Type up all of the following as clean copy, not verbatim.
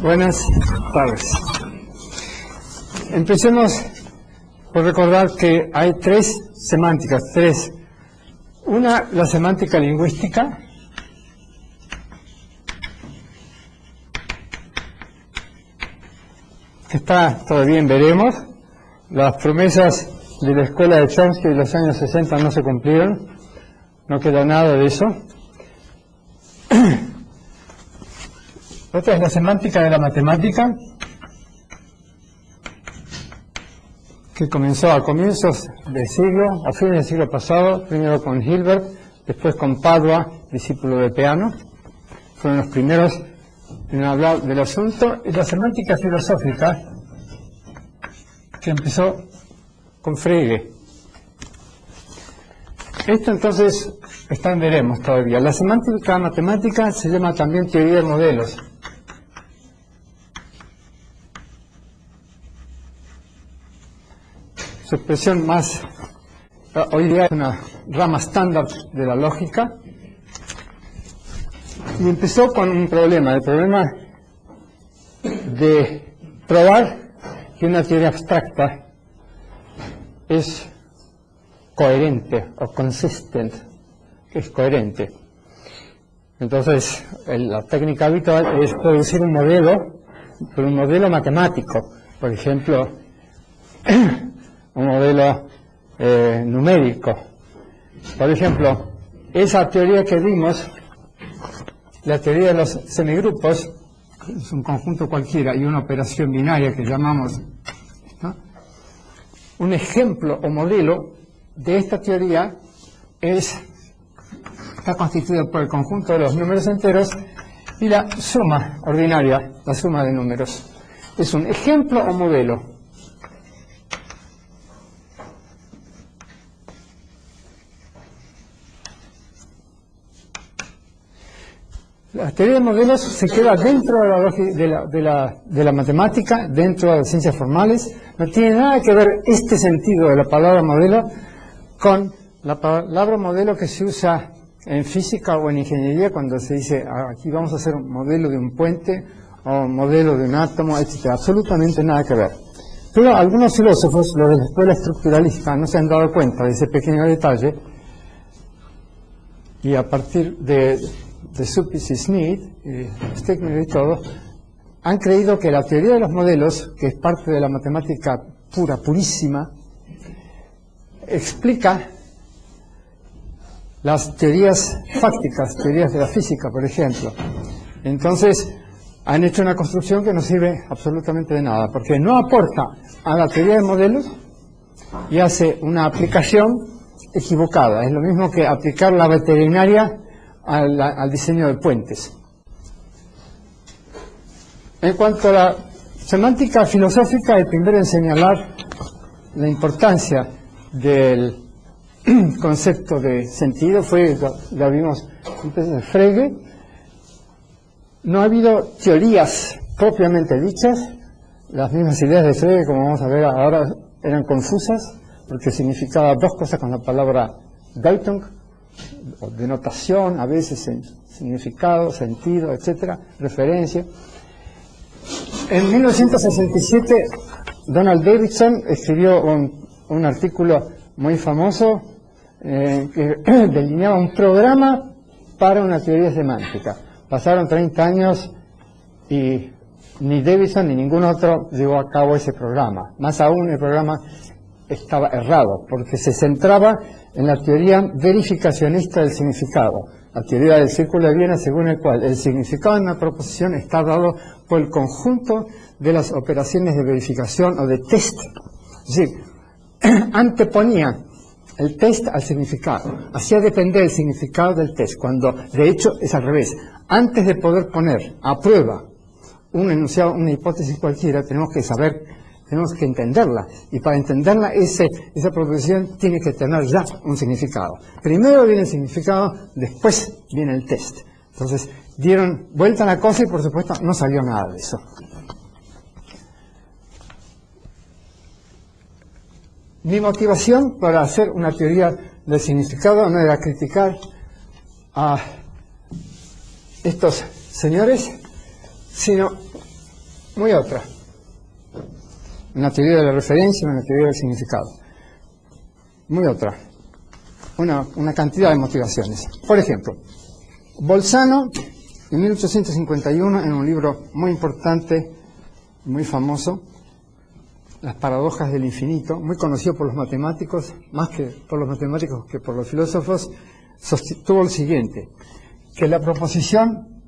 Buenas tardes. Empecemos por recordar que hay tres semánticas. Una, la semántica lingüística, que está todavía en veremos. Las promesas de la escuela de Chomsky de los años 60 no se cumplieron, no queda nada de eso. Otra es la semántica de la matemática, que comenzó a comienzos del siglo, a fines del siglo pasado, primero con Hilbert, después con Padua, discípulo de Peano. Fueron los primeros en hablar del asunto. Y la semántica filosófica, que empezó con Frege. Esto entonces está en veremos todavía. La semántica matemática se llama también teoría de modelos. Su expresión más, hoy día es una rama estándar de la lógica, y empezó con un problema, el problema de probar que una teoría abstracta es coherente o consistent, que es coherente. Entonces, la técnica habitual es producir un modelo, pero un modelo matemático, por ejemplo, un modelo numérico. Por ejemplo, esa teoría que vimos, la teoría de los semigrupos, es un conjunto cualquiera y una operación binaria que llamamos, ¿no? Un ejemplo o modelo de esta teoría está constituido por el conjunto de los números enteros y la suma ordinaria, la suma de números. Es un ejemplo o modelo. La teoría de modelos se queda dentro de la matemática, dentro de las ciencias formales. No tiene nada que ver este sentido de la palabra modelo con la palabra modelo que se usa en física o en ingeniería cuando se dice aquí vamos a hacer un modelo de un puente o un modelo de un átomo, etc. Absolutamente nada que ver. Pero algunos filósofos, los de la escuela estructuralista, no se han dado cuenta de ese pequeño detalle, y a partir de Suppice y Smith, Stegner y todo, han creído que la teoría de los modelos, que es parte de la matemática pura, purísima, explica las teorías fácticas, teorías de la física, por ejemplo. Entonces, han hecho una construcción que no sirve absolutamente de nada, porque no aporta a la teoría de modelos y hace una aplicación equivocada. Es lo mismo que aplicar la veterinaria al diseño de puentes. En cuanto a la semántica filosófica, el primero en señalar la importancia del concepto de sentido fue, lo vimos antes, Frege. No ha habido teorías propiamente dichas. Las mismas ideas de Frege, como vamos a ver ahora, eran confusas, porque significaba dos cosas con la palabra Deutung, o denotación, a veces significado, sentido, etcétera, referencia. En 1967, Donald Davidson escribió un artículo muy famoso que delineaba un programa para una teoría semántica. Pasaron 30 años y ni Davidson ni ningún otro llevó a cabo ese programa. Más aún, el programa estaba errado, porque se centraba en la teoría verificacionista del significado, la teoría del círculo de Viena, según el cual el significado de una proposición está dado por el conjunto de las operaciones de verificación o de test. Es decir, anteponía el test al significado, hacía depender el significado del test, cuando de hecho es al revés. Antes de poder poner a prueba un enunciado, una hipótesis cualquiera, tenemos que entenderla, y para entenderla esa proposición tiene que tener ya un significado. Primero viene el significado, después viene el test. Entonces dieron vuelta a la cosa y por supuesto no salió nada de eso. Mi motivación para hacer una teoría del significado no era criticar a estos señores, sino muy otra. Una teoría de la referencia, una teoría del significado. Muy otra. Una cantidad de motivaciones. Por ejemplo, Bolzano, en 1851, en un libro muy importante, muy famoso, Las paradojas del infinito, muy conocido por los matemáticos, más que por los matemáticos que por los filósofos, sostuvo el siguiente, que la proposición,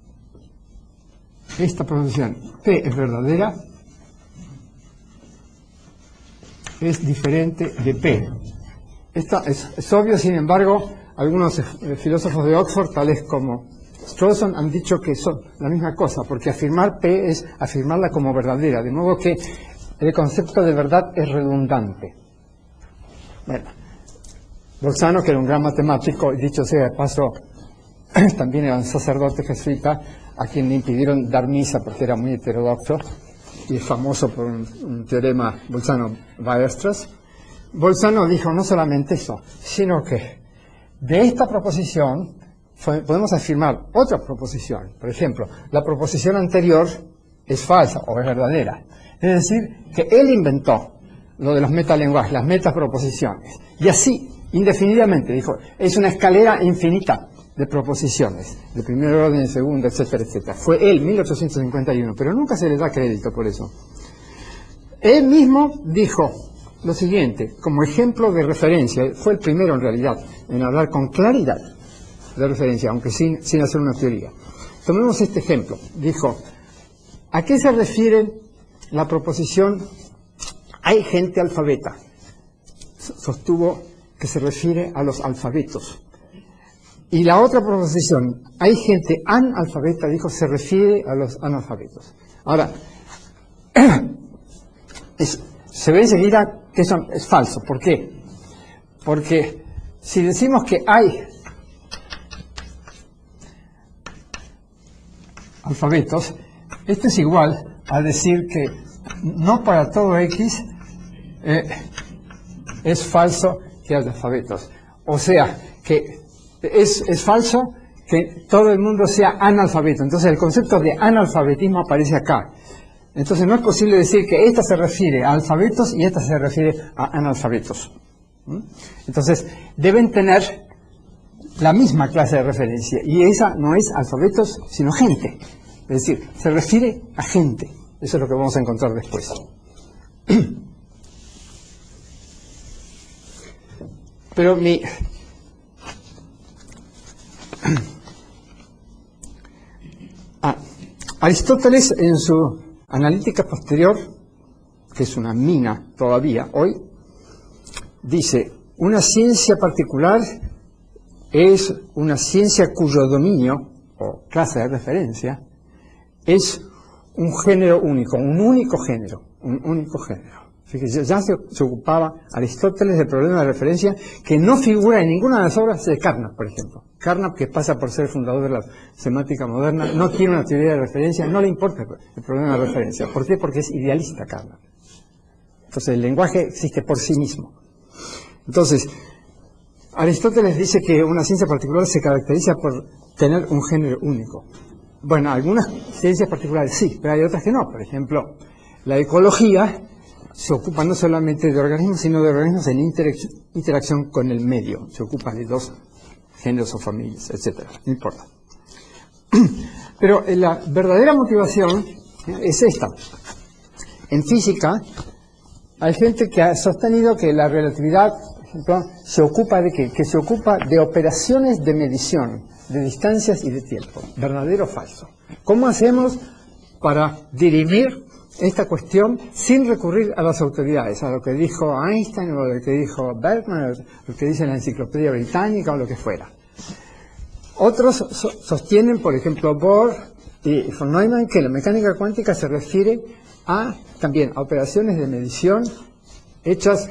esta proposición, P es verdadera, es diferente de P. Esto es obvio, sin embargo, algunos filósofos de Oxford, tales como Strawson, han dicho que son la misma cosa, porque afirmar P es afirmarla como verdadera, de modo que el concepto de verdad es redundante. Bueno, Bolzano, que era un gran matemático, y dicho sea de paso, también era un sacerdote jesuita, a quien le impidieron dar misa porque era muy heterodoxo, y es famoso por un teorema Bolzano-Weierstrass. Bolzano dijo no solamente eso, sino que de esta proposición podemos afirmar otra proposición. Por ejemplo, la proposición anterior es falsa o es verdadera. Es decir, que él inventó lo de los metalenguajes, las metaproposiciones. Y así, indefinidamente, dijo, es una escalera infinita de proposiciones, de primer orden, de segundo, etcétera, etcétera. Fue él, 1851, pero nunca se le da crédito por eso. Él mismo dijo lo siguiente, como ejemplo de referencia, fue el primero en realidad en hablar con claridad de referencia, aunque sin hacer una teoría. Tomemos este ejemplo. Dijo, ¿a qué se refiere la proposición hay gente alfabeta? Sostuvo que se refiere a los alfabetos. Y la otra proposición, hay gente analfabeta, dijo, se refiere a los analfabetos. Ahora, se ve enseguida que eso es falso. ¿Por qué? Porque si decimos que hay alfabetos, esto es igual a decir que no para todo X es falso que haya alfabetos. O sea, que es falso que todo el mundo sea analfabeto. Entonces el concepto de analfabetismo aparece acá. Entonces no es posible decir que esta se refiere a alfabetos y esta se refiere a analfabetos. Entonces deben tener la misma clase de referencia. Y esa no es alfabetos, sino gente. Es decir, se refiere a gente. Eso es lo que vamos a encontrar después. Pero Aristóteles, en su analítica posterior, que es una mina todavía hoy, dice, una ciencia particular es una ciencia cuyo dominio, o clase de referencia, es un género único, un único género. Fíjese, ya se ocupaba Aristóteles del problema de referencia que no figura en ninguna de las obras de Carnap, por ejemplo. Carnap, que pasa por ser fundador de la semántica moderna, no tiene una teoría de referencia, no le importa el problema de referencia. ¿Por qué? Porque es idealista Carnap. Entonces el lenguaje existe por sí mismo. Entonces, Aristóteles dice que una ciencia particular se caracteriza por tener un género único. Bueno, algunas ciencias particulares sí, pero hay otras que no. Por ejemplo, la ecología se ocupa no solamente de organismos, sino de organismos en interacción con el medio. Se ocupa de dos géneros o familias, etcétera. No importa. Pero la verdadera motivación es esta. En física hay gente que ha sostenido que la relatividad, por ejemplo, se ocupa de ¿qué? Que se ocupa de operaciones de medición, de distancias y de tiempo. ¿Verdadero o falso? ¿Cómo hacemos para dirimir esta cuestión sin recurrir a las autoridades, a lo que dijo Einstein o lo que dijo Bergman, o lo que dice la Enciclopedia Británica o lo que fuera? Otros sostienen, por ejemplo, Bohr y von Neumann, que la mecánica cuántica se refiere también a operaciones de medición hechas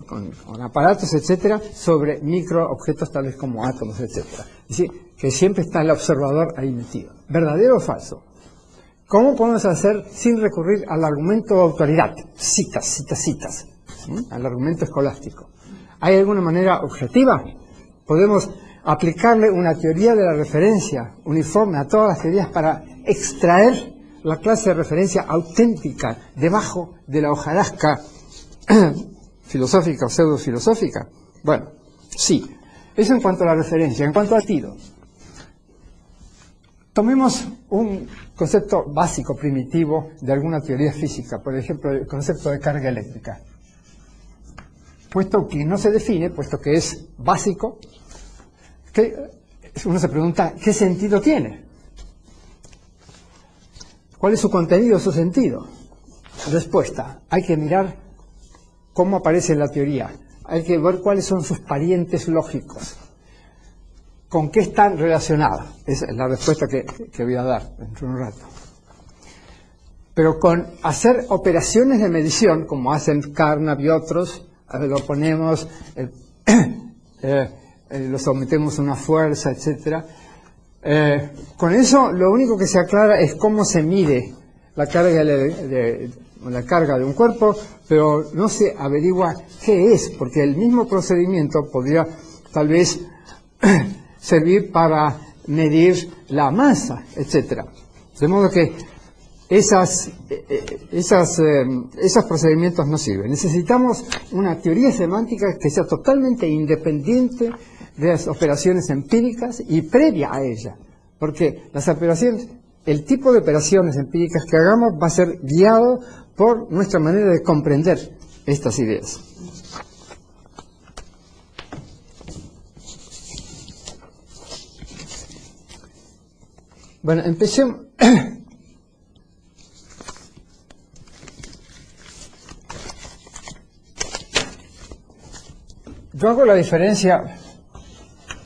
con aparatos, etcétera, sobre microobjetos tales como átomos, etcétera. Es decir, que siempre está el observador ahí metido. ¿Verdadero o falso? ¿Cómo podemos hacer sin recurrir al argumento de autoridad? Citas. Al argumento escolástico. ¿Hay alguna manera objetiva? Podemos aplicarle una teoría de la referencia uniforme a todas las teorías para extraer la clase de referencia auténtica debajo de la hojarasca filosófica o pseudofilosófica? Bueno, sí. Eso en cuanto a la referencia. En cuanto al sentido, tomemos un concepto básico, primitivo, de alguna teoría física, por ejemplo, el concepto de carga eléctrica. Puesto que no se define, puesto que es básico, uno se pregunta, ¿qué sentido tiene? ¿Cuál es su contenido, su sentido? Respuesta, hay que mirar cómo aparece en la teoría. Hay que ver cuáles son sus parientes lógicos. ¿Con qué están relacionados? Esa es la respuesta que voy a dar dentro de un rato. Pero con hacer operaciones de medición, como hacen Carnap y otros, lo ponemos, lo sometemos a una fuerza, etc. Con eso lo único que se aclara es cómo se mide la carga de un cuerpo, pero no se averigua qué es, porque el mismo procedimiento podría tal vez servir para medir la masa, etc. De modo que esos procedimientos no sirven. Necesitamos una teoría semántica que sea totalmente independiente de las operaciones empíricas y previa a ella, porque las operaciones, el tipo de operaciones empíricas que hagamos va a ser guiado por nuestra manera de comprender estas ideas. Bueno, empecemos. Yo hago la diferencia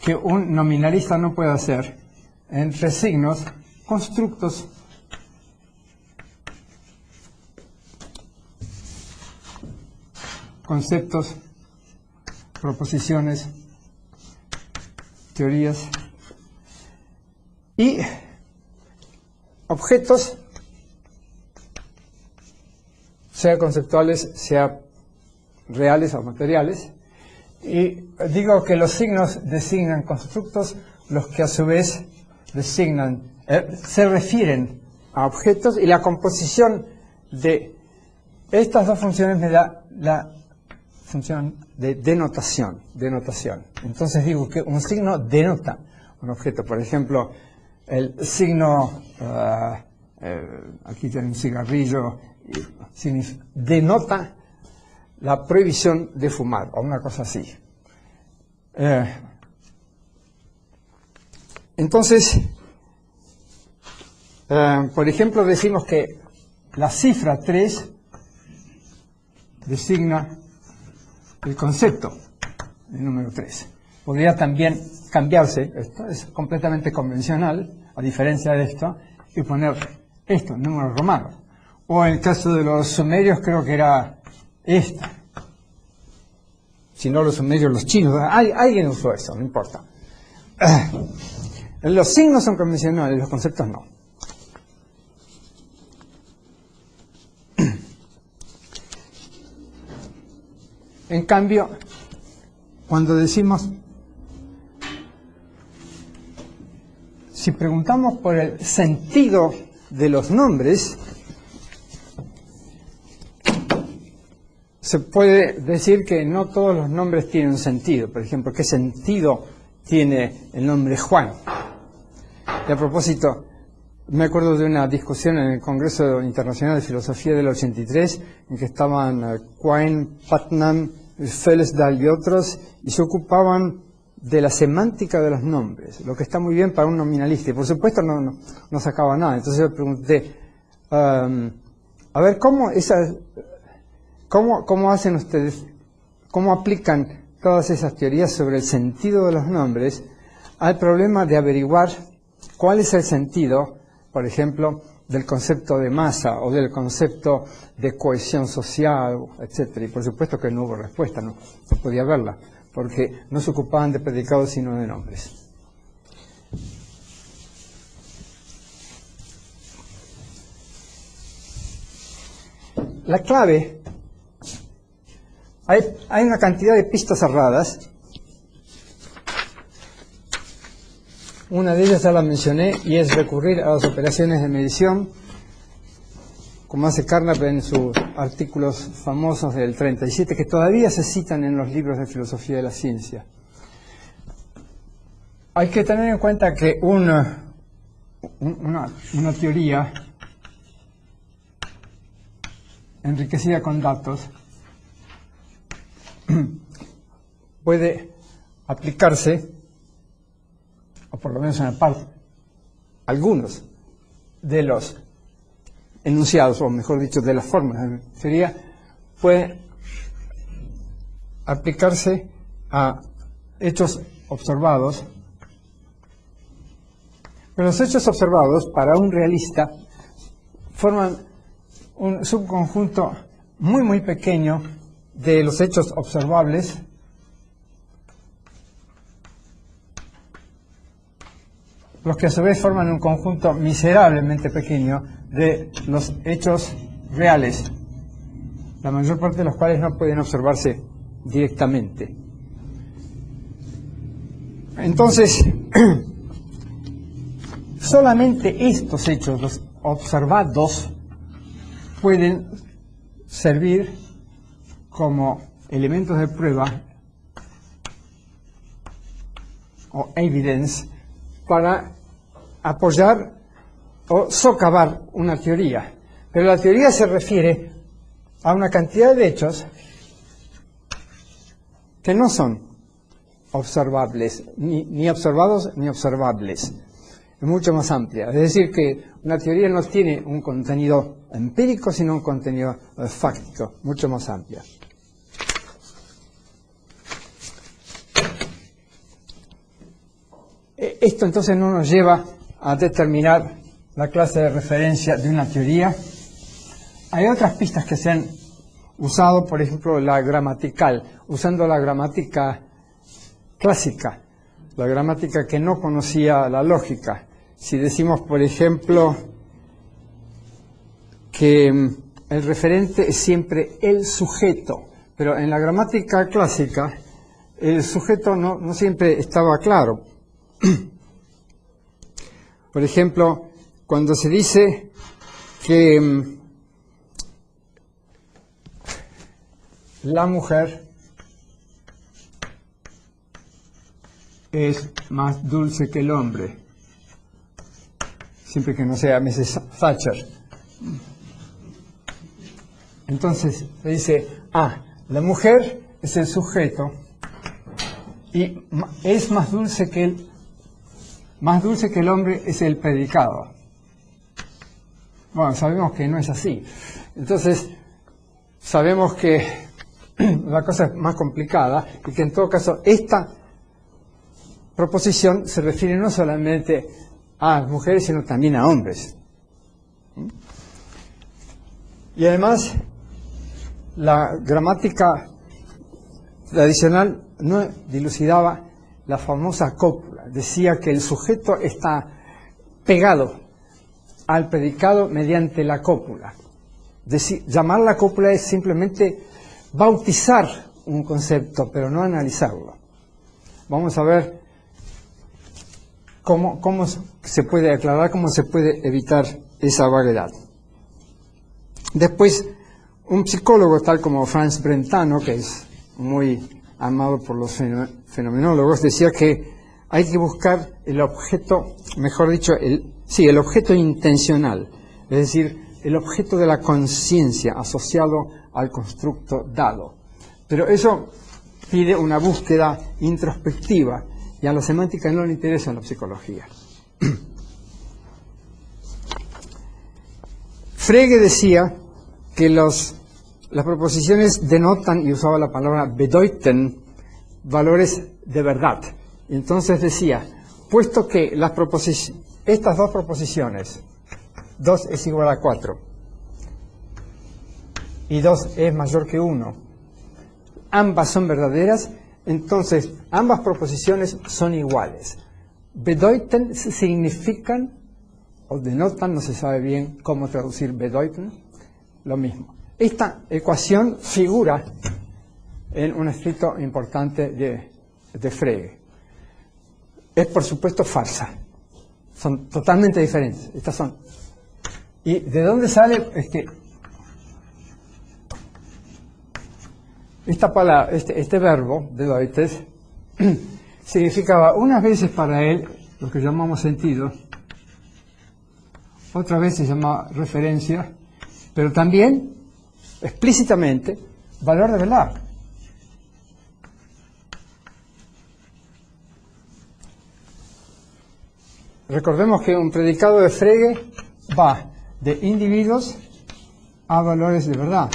que un nominalista no puede hacer entre signos, constructos, conceptos, proposiciones, teorías y objetos, sea conceptuales, sea reales o materiales. Y digo que los signos designan constructos, los que a su vez designan, se refieren a objetos, y la composición de estas dos funciones me da la función de denotación. Entonces digo que un signo denota un objeto. Por ejemplo, el signo, aquí tiene un cigarrillo, denota la prohibición de fumar, o una cosa así. Entonces, por ejemplo, decimos que la cifra 3 designa el concepto del número 3. Podría también cambiarse, esto es completamente convencional, a diferencia de esto, y poner esto, número romano. O en el caso de los sumerios creo que era esta. Si no los sumerios, los chinos. Alguien usó eso, no importa. Los signos son convencionales, los conceptos no. En cambio, cuando decimos, si preguntamos por el sentido de los nombres, se puede decir que no todos los nombres tienen un sentido. Por ejemplo, ¿qué sentido tiene el nombre Juan? Y a propósito, me acuerdo de una discusión en el Congreso Internacional de Filosofía del 83, en que estaban Quine, Putnam, Felsdal y otros, y se ocupaban de la semántica de los nombres, lo que está muy bien para un nominalista, y por supuesto no sacaba nada. Entonces yo pregunté, a ver, ¿cómo hacen ustedes, cómo aplican todas esas teorías sobre el sentido de los nombres al problema de averiguar cuál es el sentido, por ejemplo, del concepto de masa o del concepto de cohesión social, etcétera? Y por supuesto que no hubo respuesta, no podía haberla, porque no se ocupaban de predicados sino de nombres. La clave, hay una cantidad de pistas cerradas. Una de ellas ya la mencioné, y es recurrir a las operaciones de medición. como hace Carnap en sus artículos famosos del 37, que todavía se citan en los libros de filosofía de la ciencia. Hay que tener en cuenta que una teoría enriquecida con datos puede aplicarse, o por lo menos en parte, algunos de los enunciados, o mejor dicho, de las formas de la teoría, puede aplicarse a hechos observados. Pero los hechos observados, para un realista, forman un subconjunto muy, muy pequeño de los hechos observables, los que a su vez forman un conjunto miserablemente pequeño de los hechos reales, la mayor parte de los cuales no pueden observarse directamente. Entonces, solamente estos hechos, los observados, pueden servir como elementos de prueba o evidence para apoyar o socavar una teoría. Pero la teoría se refiere a una cantidad de hechos que no son observables, ni observados ni observables. Es mucho más amplia. Es decir, que una teoría no tiene un contenido empírico, sino un contenido fáctico, mucho más amplia. Esto entonces no nos lleva a determinar la clase de referencia de una teoría. Hay otras pistas que se han usado, por ejemplo, la gramatical, usando la gramática clásica, la gramática que no conocía la lógica. Si decimos, por ejemplo, que el referente es siempre el sujeto, pero en la gramática clásica el sujeto no siempre estaba claro. Por ejemplo, cuando se dice que la mujer es más dulce que el hombre, siempre que no sea Mrs. Thatcher. Entonces se dice, la mujer es el sujeto y es más dulce que el hombre es el predicado. Bueno, sabemos que no es así. Entonces, sabemos que la cosa es más complicada y que en todo caso esta proposición se refiere no solamente a mujeres, sino también a hombres. Y además, la gramática tradicional no dilucidaba la famosa cópula. Decía que el sujeto está pegado al predicado mediante la cópula. Llamar la cópula es simplemente bautizar un concepto, pero no analizarlo. Vamos a ver cómo se puede aclarar, cómo se puede evitar esa vaguedad. Después, un psicólogo tal como Franz Brentano, que es muy amado por los fenomenólogos, decía que hay que buscar el objeto, mejor dicho, el objeto intencional, es decir, el objeto de la conciencia asociado al constructo dado. Pero eso pide una búsqueda introspectiva y a la semántica no le interesa la psicología. Frege decía que las proposiciones denotan, y usaba la palabra bedeuten, valores de verdad. Y entonces decía, puesto que estas dos proposiciones, 2 es igual a 4 y 2 es mayor que 1, ambas son verdaderas, entonces ambas proposiciones son iguales. Bedeuten significan o denotan, no se sabe bien cómo traducir bedeuten, lo mismo. Esta ecuación figura en un escrito importante de Frege. Es por supuesto falsa. Son totalmente diferentes. Estas son. ¿Y de dónde sale? Es que esta palabra, este verbo, bedeutet, significaba unas veces para él lo que llamamos sentido, otras veces se llama referencia, pero también, explícitamente, valor de verdad. Recordemos que un predicado de Frege va de individuos a valores de verdad.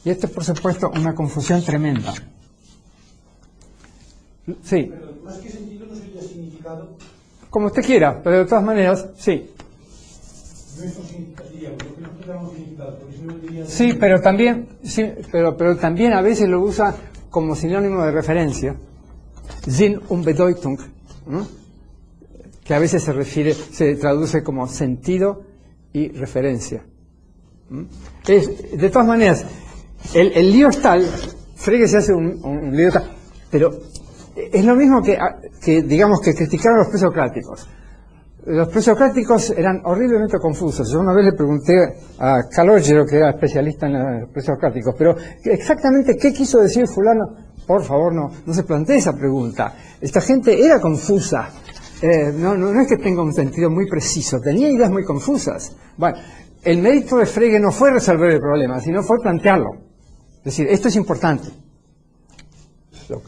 Y esto es, por supuesto, una confusión tremenda. Sí. Pero más que sentido no sería significado. Como usted quiera, pero de todas maneras, sí. No es un significado, porque nosotros damos significado, porque si no diría... Sí, pero también, sí, pero también a veces lo usa como sinónimo de referencia. Sinn und Bedeutung, ¿no? Que a veces se traduce como sentido y referencia. De todas maneras, el lío es tal, Frege se hace un lío tal, pero es lo mismo que digamos que criticaron a los presocráticos. Los presocráticos eran horriblemente confusos. Yo una vez le pregunté a Calogero, que era especialista en los presocráticos, pero exactamente qué quiso decir fulano, por favor no se plantee esa pregunta. Esta gente era confusa. No es que tenga un sentido muy preciso, tenía ideas muy confusas. Bueno, el mérito de Frege no fue resolver el problema, sino fue plantearlo. Es decir, esto es importante. Lo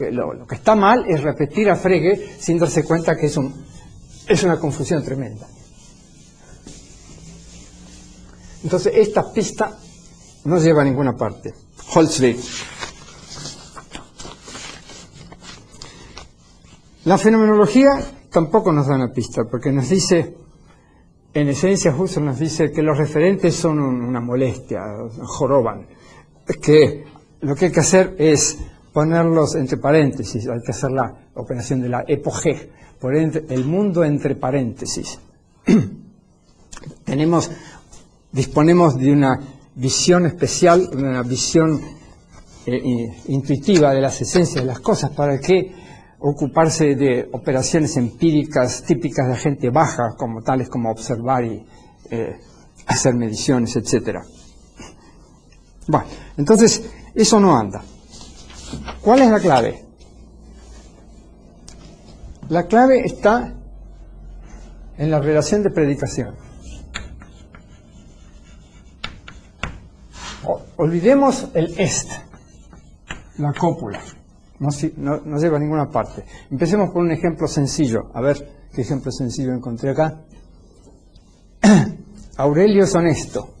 que está mal es repetir a Frege sin darse cuenta que es una confusión tremenda. Entonces, esta pista no lleva a ninguna parte. Holzweg. La fenomenología tampoco nos da una pista, porque nos dice, en esencia Husserl nos dice que los referentes son una molestia, joroban, que lo que hay que hacer es ponerlos entre paréntesis, hay que hacer la operación de la epogé, poner el mundo entre paréntesis. Disponemos de una visión especial, una visión intuitiva de las esencias de las cosas, para que ocuparse de operaciones empíricas típicas de gente baja, como tales como observar y hacer mediciones, etc. Bueno, entonces eso no anda. ¿Cuál es la clave? La clave está en la relación de predicación. Olvidemos el est, la cópula. No lleva a ninguna parte. Empecemos por un ejemplo sencillo. A ver qué ejemplo sencillo encontré acá. Aurelio es honesto.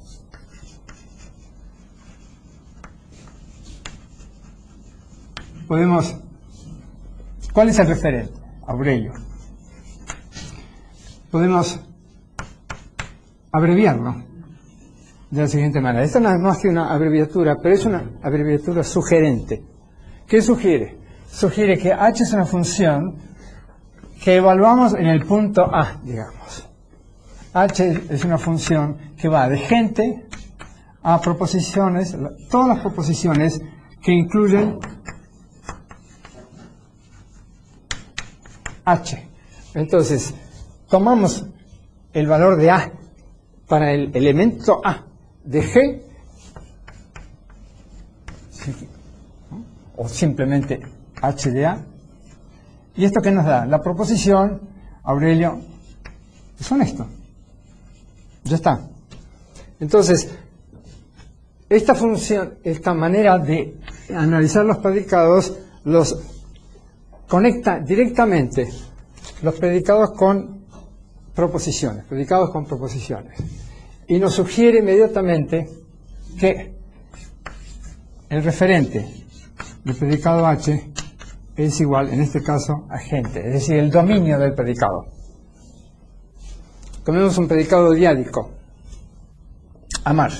¿Cuál es el referente? Aurelio. Podemos abreviarlo de la siguiente manera. Esta no es más que una abreviatura, pero es una abreviatura sugerente. ¿Qué sugiere? Sugiere que h es una función que evaluamos en el punto A, digamos. H es una función que va de gente a proposiciones, todas las proposiciones que incluyen H. Entonces, tomamos el valor de A para el elemento A de G, o simplemente H de A. ¿Y esto qué nos da? La proposición, Aurelio es honesto. Ya está. Entonces, esta función, esta manera de analizar los predicados, los conecta directamente los predicados con proposiciones, predicados con proposiciones. Y nos sugiere inmediatamente que el referente del predicado H es igual, en este caso, a gente, es decir, el dominio del predicado. Tomemos un predicado diádico, amar.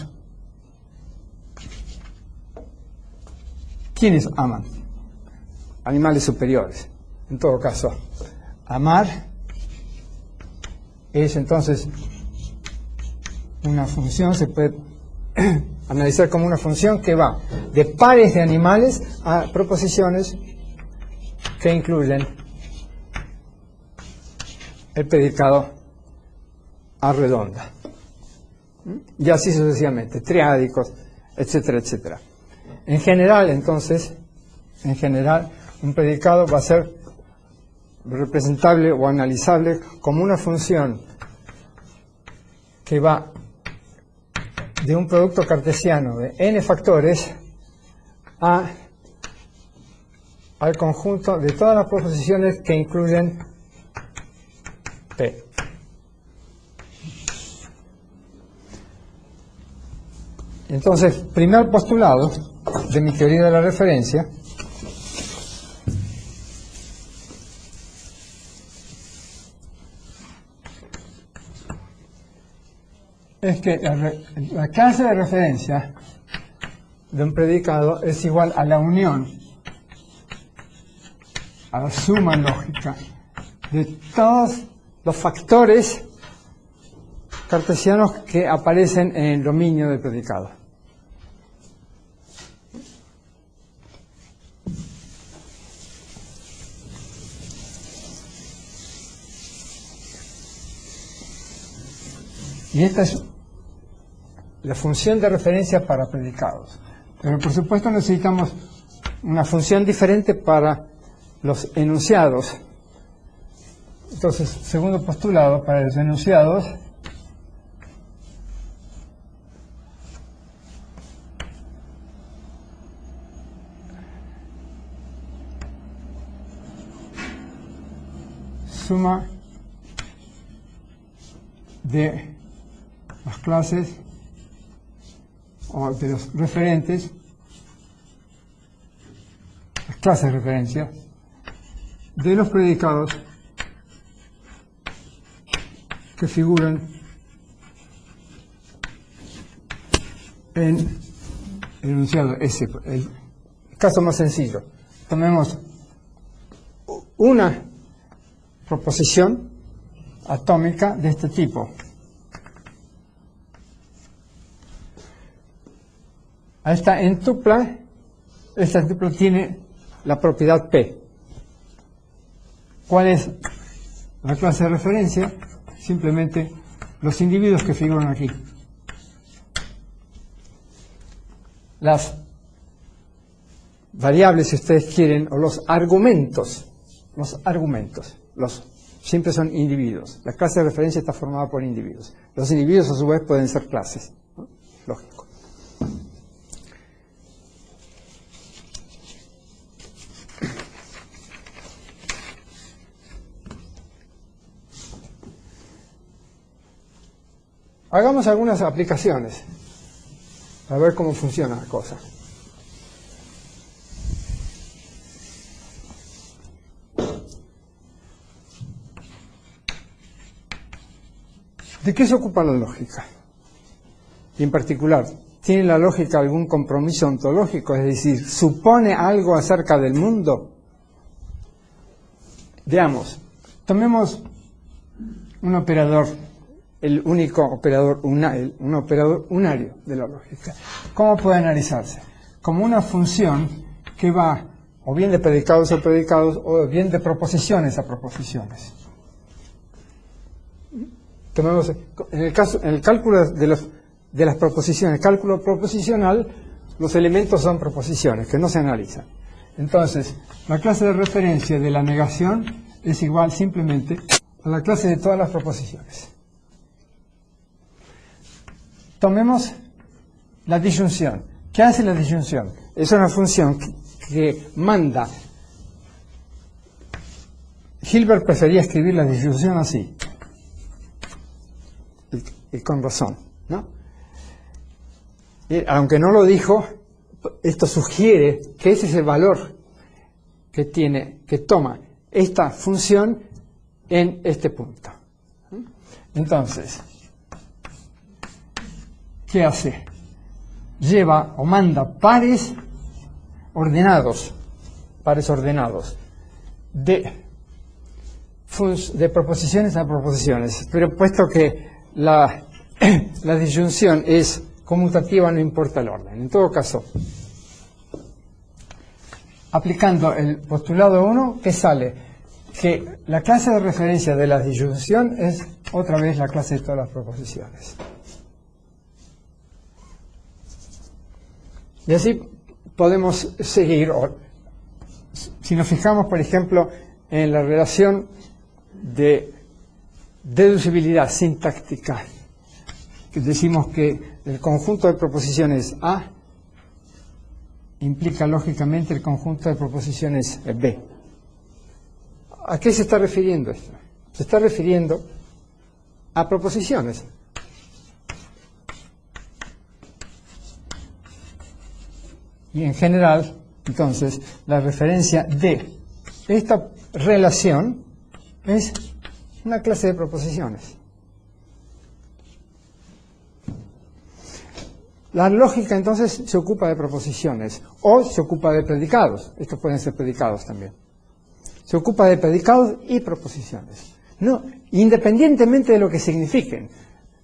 ¿Quiénes aman? Animales superiores. En todo caso, amar es entonces una función, se puede analizar como una función que va de pares de animales a proposiciones que incluyen el predicado a redonda. Y así sucesivamente, triádicos, etcétera, etcétera. En general, entonces, un predicado va a ser representable o analizable como una función que va de un producto cartesiano de n factores al conjunto de todas las proposiciones que incluyen P. Entonces, primer postulado de mi teoría de la referencia es que la clase de referencia de un predicado es igual a la unión, a la suma lógica de todos los factores cartesianos que aparecen en el dominio del predicado. Y esta es la función de referencia para predicados. Pero por supuesto necesitamos una función diferente para los enunciados. Entonces, segundo postulado para los enunciados suma de las clases o de los referentes, las clases de referencia de los predicados que figuran en el enunciado S. El caso más sencillo, tomemos una proposición atómica de este tipo. Esta entupla tiene la propiedad P. ¿Cuál es la clase de referencia? Simplemente los individuos que figuran aquí. Las variables, si ustedes quieren, o los argumentos, siempre son individuos. La clase de referencia está formada por individuos. Los individuos, a su vez, pueden ser clases, ¿no? Lógico. Hagamos algunas aplicaciones a ver cómo funciona la cosa. ¿De qué se ocupa la lógica? Y en particular, ¿tiene la lógica algún compromiso ontológico? Es decir, ¿supone algo acerca del mundo? Veamos, tomemos un operador, el único operador, un operador unario de la lógica. ¿Cómo puede analizarse? Como una función que va o bien de predicados a predicados o bien de proposiciones a proposiciones. Tomemos, en el cálculo de las proposiciones, cálculo proposicional, los elementos son proposiciones que no se analizan. Entonces, la clase de referencia de la negación es igual simplemente a la clase de todas las proposiciones. Tomemos la disyunción. ¿Qué hace la disyunción? Es una función que manda. Hilbert prefería escribir la disyunción así. Y con razón, ¿no? Aunque no lo dijo, esto sugiere que ese es el valor que toma esta función en este punto. Entonces, ¿qué hace? Lleva o manda pares ordenados de proposiciones a proposiciones, pero puesto que la disyunción es conmutativa, no importa el orden. En todo caso, aplicando el postulado 1, ¿qué sale? Que la clase de referencia de la disyunción es otra vez la clase de todas las proposiciones. Y así podemos seguir. Si nos fijamos, por ejemplo, en la relación de deducibilidad sintáctica, que decimos que el conjunto de proposiciones A implica lógicamente el conjunto de proposiciones B. ¿A qué se está refiriendo esto? Se está refiriendo a proposiciones. Y en general, entonces, la referencia de esta relación es una clase de proposiciones. La lógica, entonces, se ocupa de proposiciones o se ocupa de predicados. Estos pueden ser predicados también. Se ocupa de predicados y proposiciones. No, independientemente de lo que signifiquen.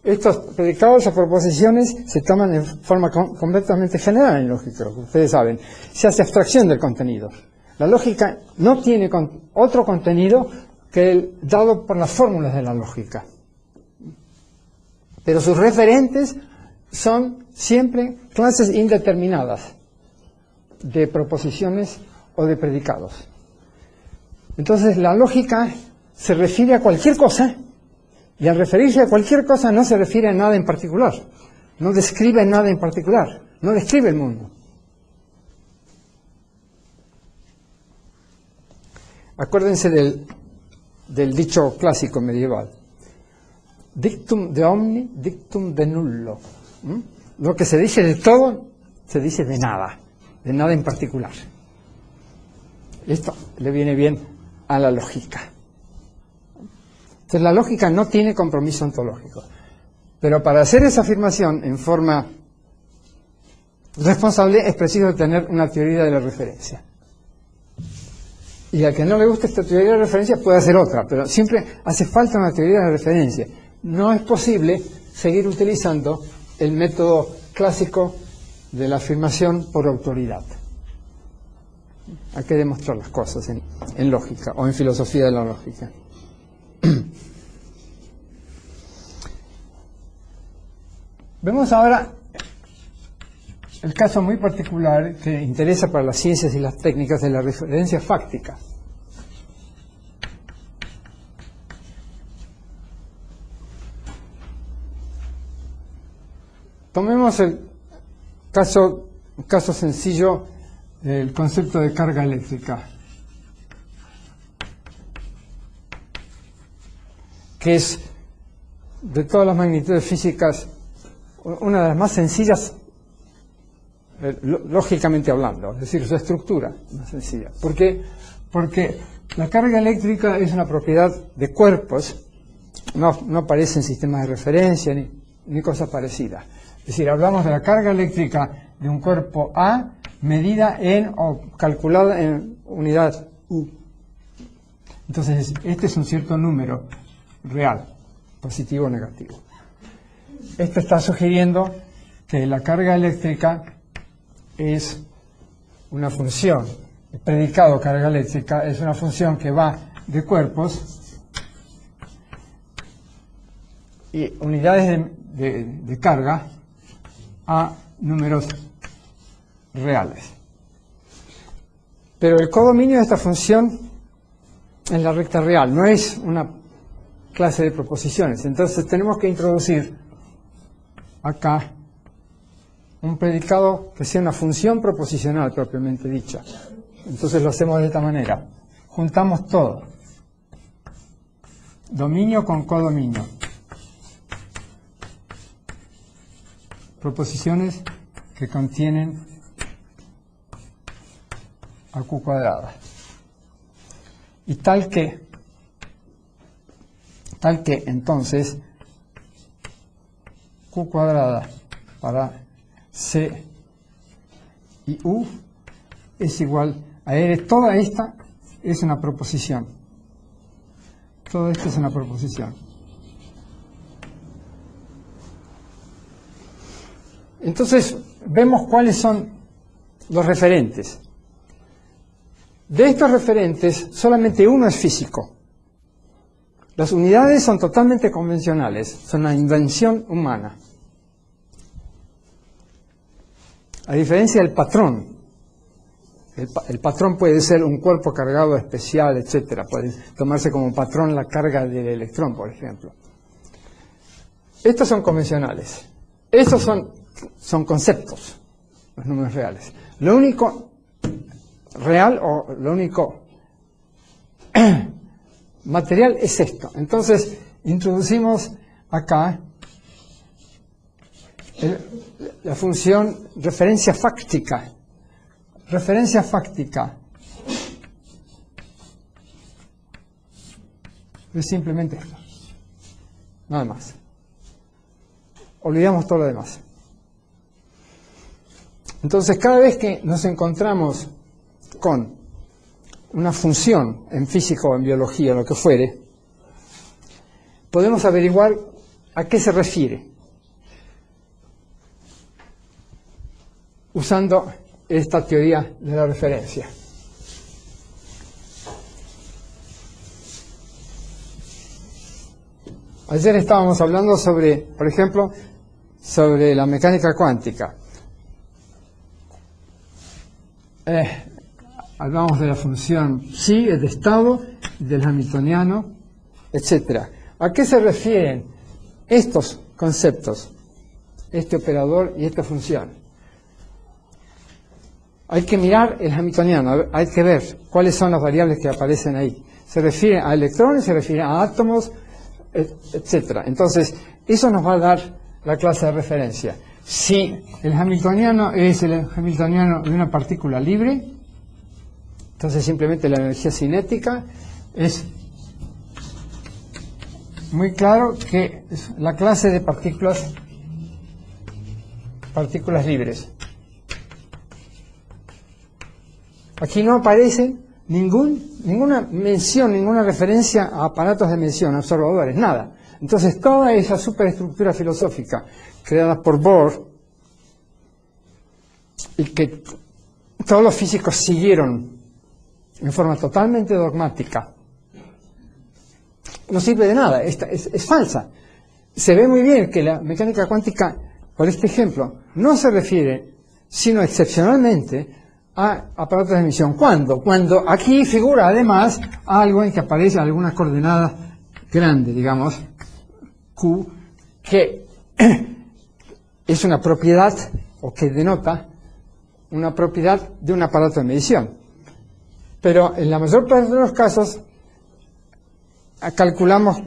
Estos predicados o proposiciones se toman en forma completamente general en lógica, lo que ustedes saben. Se hace abstracción del contenido. La lógica no tiene otro contenido que el dado por las fórmulas de la lógica. Pero sus referentes son siempre clases indeterminadas de proposiciones o de predicados. Entonces la lógica se refiere a cualquier cosa, y al referirse a cualquier cosa no se refiere a nada en particular, no describe nada en particular, no describe el mundo. Acuérdense del dicho clásico medieval: dictum de omni, dictum de nullo. Lo que se dice de todo, se dice de nada en particular. Esto le viene bien a la lógica. Entonces la lógica no tiene compromiso ontológico. Pero para hacer esa afirmación en forma responsable es preciso tener una teoría de la referencia. Y al que no le guste esta teoría de la referencia puede hacer otra, pero siempre hace falta una teoría de la referencia. No es posible seguir utilizando el método clásico de la afirmación por autoridad. Hay que demostrar las cosas en lógica o en filosofía de la lógica. Vemos ahora el caso muy particular que interesa para las ciencias y las técnicas de la referencia fáctica. Tomemos el caso sencillo del concepto de carga eléctrica, que es, de todas las magnitudes físicas, una de las más sencillas, lógicamente hablando, es decir, su estructura más sencilla. ¿Por qué? Porque la carga eléctrica es una propiedad de cuerpos, no aparece en sistemas de referencia ni cosas parecidas. Es decir, hablamos de la carga eléctrica de un cuerpo A medida o calculada en unidad U. Entonces, este es un cierto número real, positivo o negativo. Esto está sugiriendo que la carga eléctrica es una función, el predicado carga eléctrica es una función que va de cuerpos y unidades de carga a números reales. Pero el codominio de esta función es la recta real, no es una clase de proposiciones. Entonces tenemos que introducir acá un predicado que sea una función proposicional propiamente dicha. Entonces lo hacemos de esta manera. Juntamos todo. Dominio con codominio. Proposiciones que contienen a Q cuadrada. Y tal que entonces Q cuadrada para C y U es igual a R. Toda esta es una proposición. Todo esto es una proposición. Entonces, vemos cuáles son los referentes. De estos referentes, solamente uno es físico. Las unidades son totalmente convencionales, son una invención humana. A diferencia del patrón, el patrón puede ser un cuerpo cargado especial, etcétera. Puede tomarse como patrón la carga del electrón, por ejemplo. Estos son convencionales. Estos son conceptos, los números reales. Lo único real o lo único material es esto. Entonces, introducimos acá la función referencia fáctica. Referencia fáctica es simplemente esto. Nada más. Olvidamos todo lo demás. Entonces, cada vez que nos encontramos con una función en física o en biología, lo que fuere, podemos averiguar a qué se refiere usando esta teoría de la referencia. Ayer estábamos hablando sobre, por ejemplo, sobre la mecánica cuántica. Hablamos de la función psi, el de estado, del hamiltoniano, etc. ¿A qué se refieren estos conceptos, este operador y esta función? Hay que mirar el hamiltoniano, hay que ver cuáles son las variables que aparecen ahí. Se refiere a electrones, se refiere a átomos, etc. Entonces, eso nos va a dar la clase de referencia. Si el hamiltoniano es el hamiltoniano de una partícula libre, entonces simplemente la energía cinética es muy claro que es la clase de partículas libres. Aquí no aparece ninguna mención, ninguna referencia a aparatos de medición, observadores, nada. Entonces toda esa superestructura filosófica creada por Bohr y que todos los físicos siguieron en forma totalmente dogmática, no sirve de nada, es falsa. Se ve muy bien que la mecánica cuántica, por este ejemplo, no se refiere, sino excepcionalmente, a aparatos de emisión. ¿Cuándo? Cuando aquí figura además algo en que aparece alguna coordenada grande, digamos, Q, que es una propiedad o que denota una propiedad de un aparato de medición. Pero en la mayor parte de los casos calculamos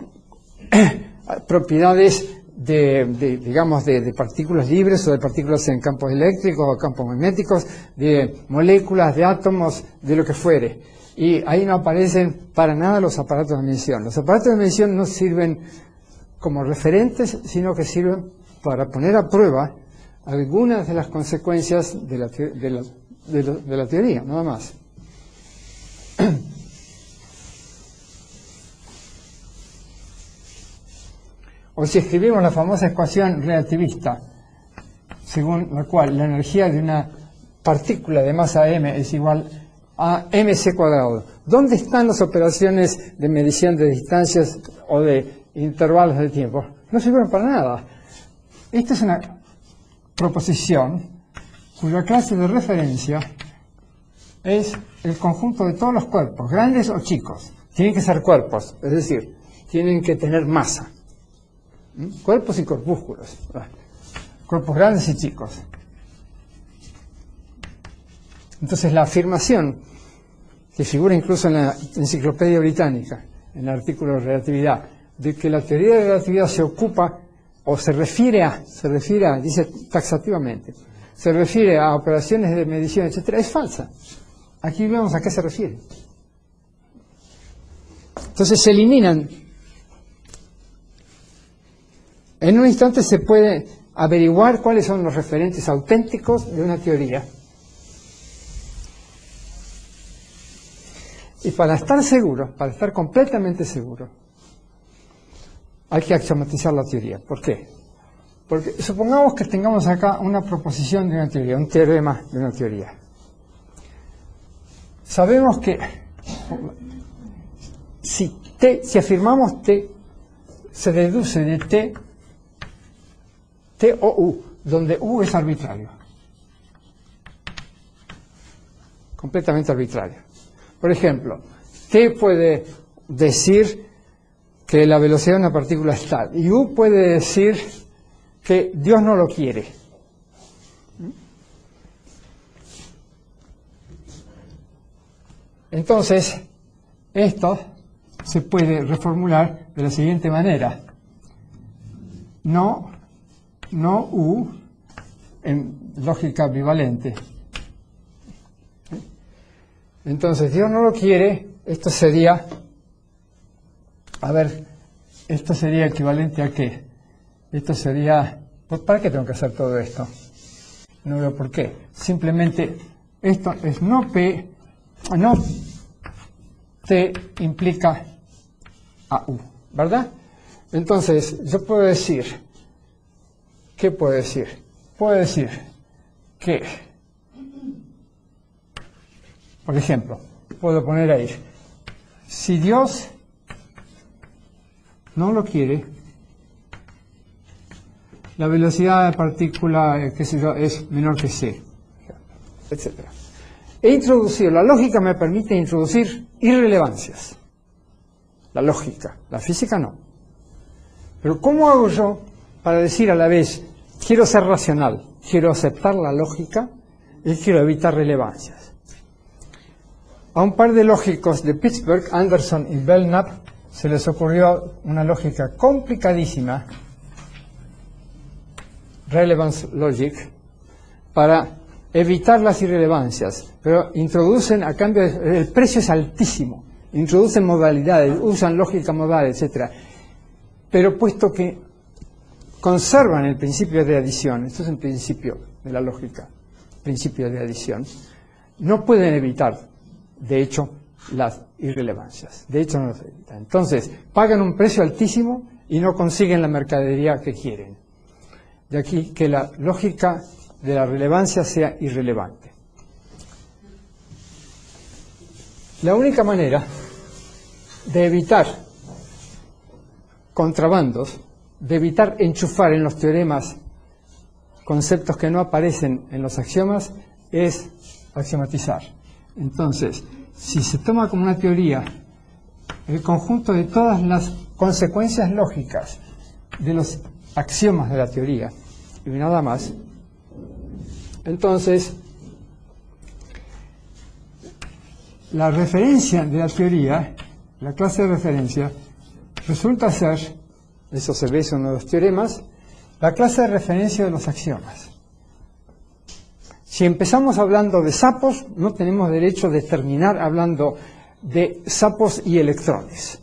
propiedades de partículas libres o de partículas en campos eléctricos o campos magnéticos, de moléculas, de átomos, de lo que fuere. Y ahí no aparecen para nada los aparatos de medición. Los aparatos de medición no sirven como referentes, sino que sirven para poner a prueba algunas de las consecuencias de la teoría, nada más. O si escribimos la famosa ecuación relativista, según la cual la energía de una partícula de masa m es igual a mc cuadrado. ¿Dónde están las operaciones de medición de distancias o de intervalos de tiempo? No sirven para nada. Esta es una proposición cuya clase de referencia es el conjunto de todos los cuerpos, grandes o chicos. Tienen que ser cuerpos, es decir, tienen que tener masa. Cuerpos y corpúsculos, cuerpos grandes y chicos. Entonces la afirmación que figura incluso en la Enciclopedia Británica, en el artículo de relatividad, de que la teoría de la relatividad se ocupa o se refiere a, dice taxativamente, se refiere a operaciones de medición, etcétera, es falsa. Aquí vemos a qué se refiere. Entonces se eliminan. En un instante se puede averiguar cuáles son los referentes auténticos de una teoría. Y para estar seguro, para estar completamente seguro, hay que axiomatizar la teoría. ¿Por qué? Porque supongamos que tengamos acá una proposición de una teoría, un teorema de una teoría. Sabemos que si afirmamos T, se deduce de T o U, donde U es arbitrario. completamente arbitrario. Por ejemplo, T puede decir que la velocidad de una partícula es tal, y U puede decir que Dios no lo quiere. Entonces, esto se puede reformular de la siguiente manera. No U en lógica bivalente. Entonces, Dios no lo quiere, esto sería, esto sería equivalente a ¿qué? Esto sería, ¿para qué tengo que hacer todo esto? No veo por qué. Simplemente, esto es no P, no T implica a U, ¿verdad? Entonces, yo puedo decir, ¿qué puedo decir? Puedo decir que, por ejemplo, puedo poner ahí, si Dios no lo quiere, la velocidad de partícula, qué sé yo, es menor que c, etc. He introducido, la lógica me permite introducir irrelevancias. La lógica, la física no. Pero ¿cómo hago yo para decir a la vez, quiero ser racional, quiero aceptar la lógica y quiero evitar relevancias? A un par de lógicos de Pittsburgh, Anderson y Belknap, se les ocurrió una lógica complicadísima, relevance logic, para evitar las irrelevancias, pero introducen, a cambio, el precio es altísimo, introducen modalidades, usan lógica modal, etc. Pero puesto que conservan el principio de adición, esto es un principio de la lógica, principio de adición, no pueden evitar, de hecho, las irrelevancias. De hecho, no las evitan. Entonces, pagan un precio altísimo y no consiguen la mercadería que quieren. De aquí que la lógica de la relevancia sea irrelevante. La única manera de evitar contrabandos, de evitar enchufar en los teoremas conceptos que no aparecen en los axiomas, es axiomatizar. Entonces, si se toma como una teoría el conjunto de todas las consecuencias lógicas de los axiomas de la teoría y nada más, entonces la referencia de la teoría, la clase de referencia, resulta ser, eso se ve, es uno de los teoremas, la clase de referencia de los axiomas. Si empezamos hablando de sapos, no tenemos derecho de terminar hablando de sapos y electrones.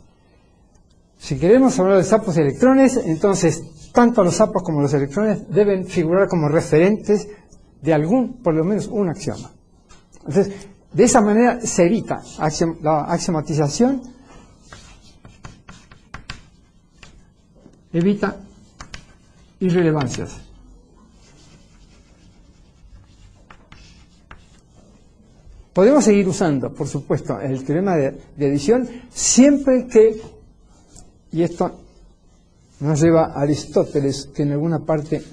Si queremos hablar de sapos y electrones, entonces tanto los sapos como los electrones deben figurar como referentes de algún, por lo menos un axioma. Entonces, de esa manera se evita la axiomatización, evita irrelevancias. Podemos seguir usando, por supuesto, el teorema de adición siempre que, y esto nos lleva a Aristóteles, que en alguna parte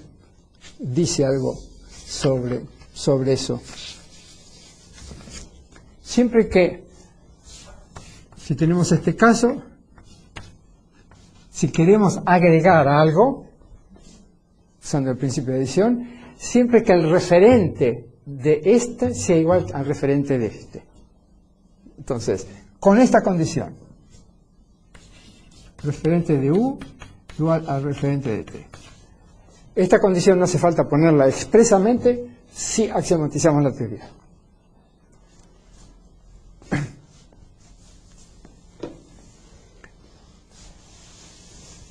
dice algo sobre eso. Siempre que, si tenemos este caso, si queremos agregar algo, usando el principio de adición, siempre que el referente de este sea igual al referente de este. Entonces, con esta condición, referente de U igual al referente de T. Esta condición no hace falta ponerla expresamente si axiomatizamos la teoría.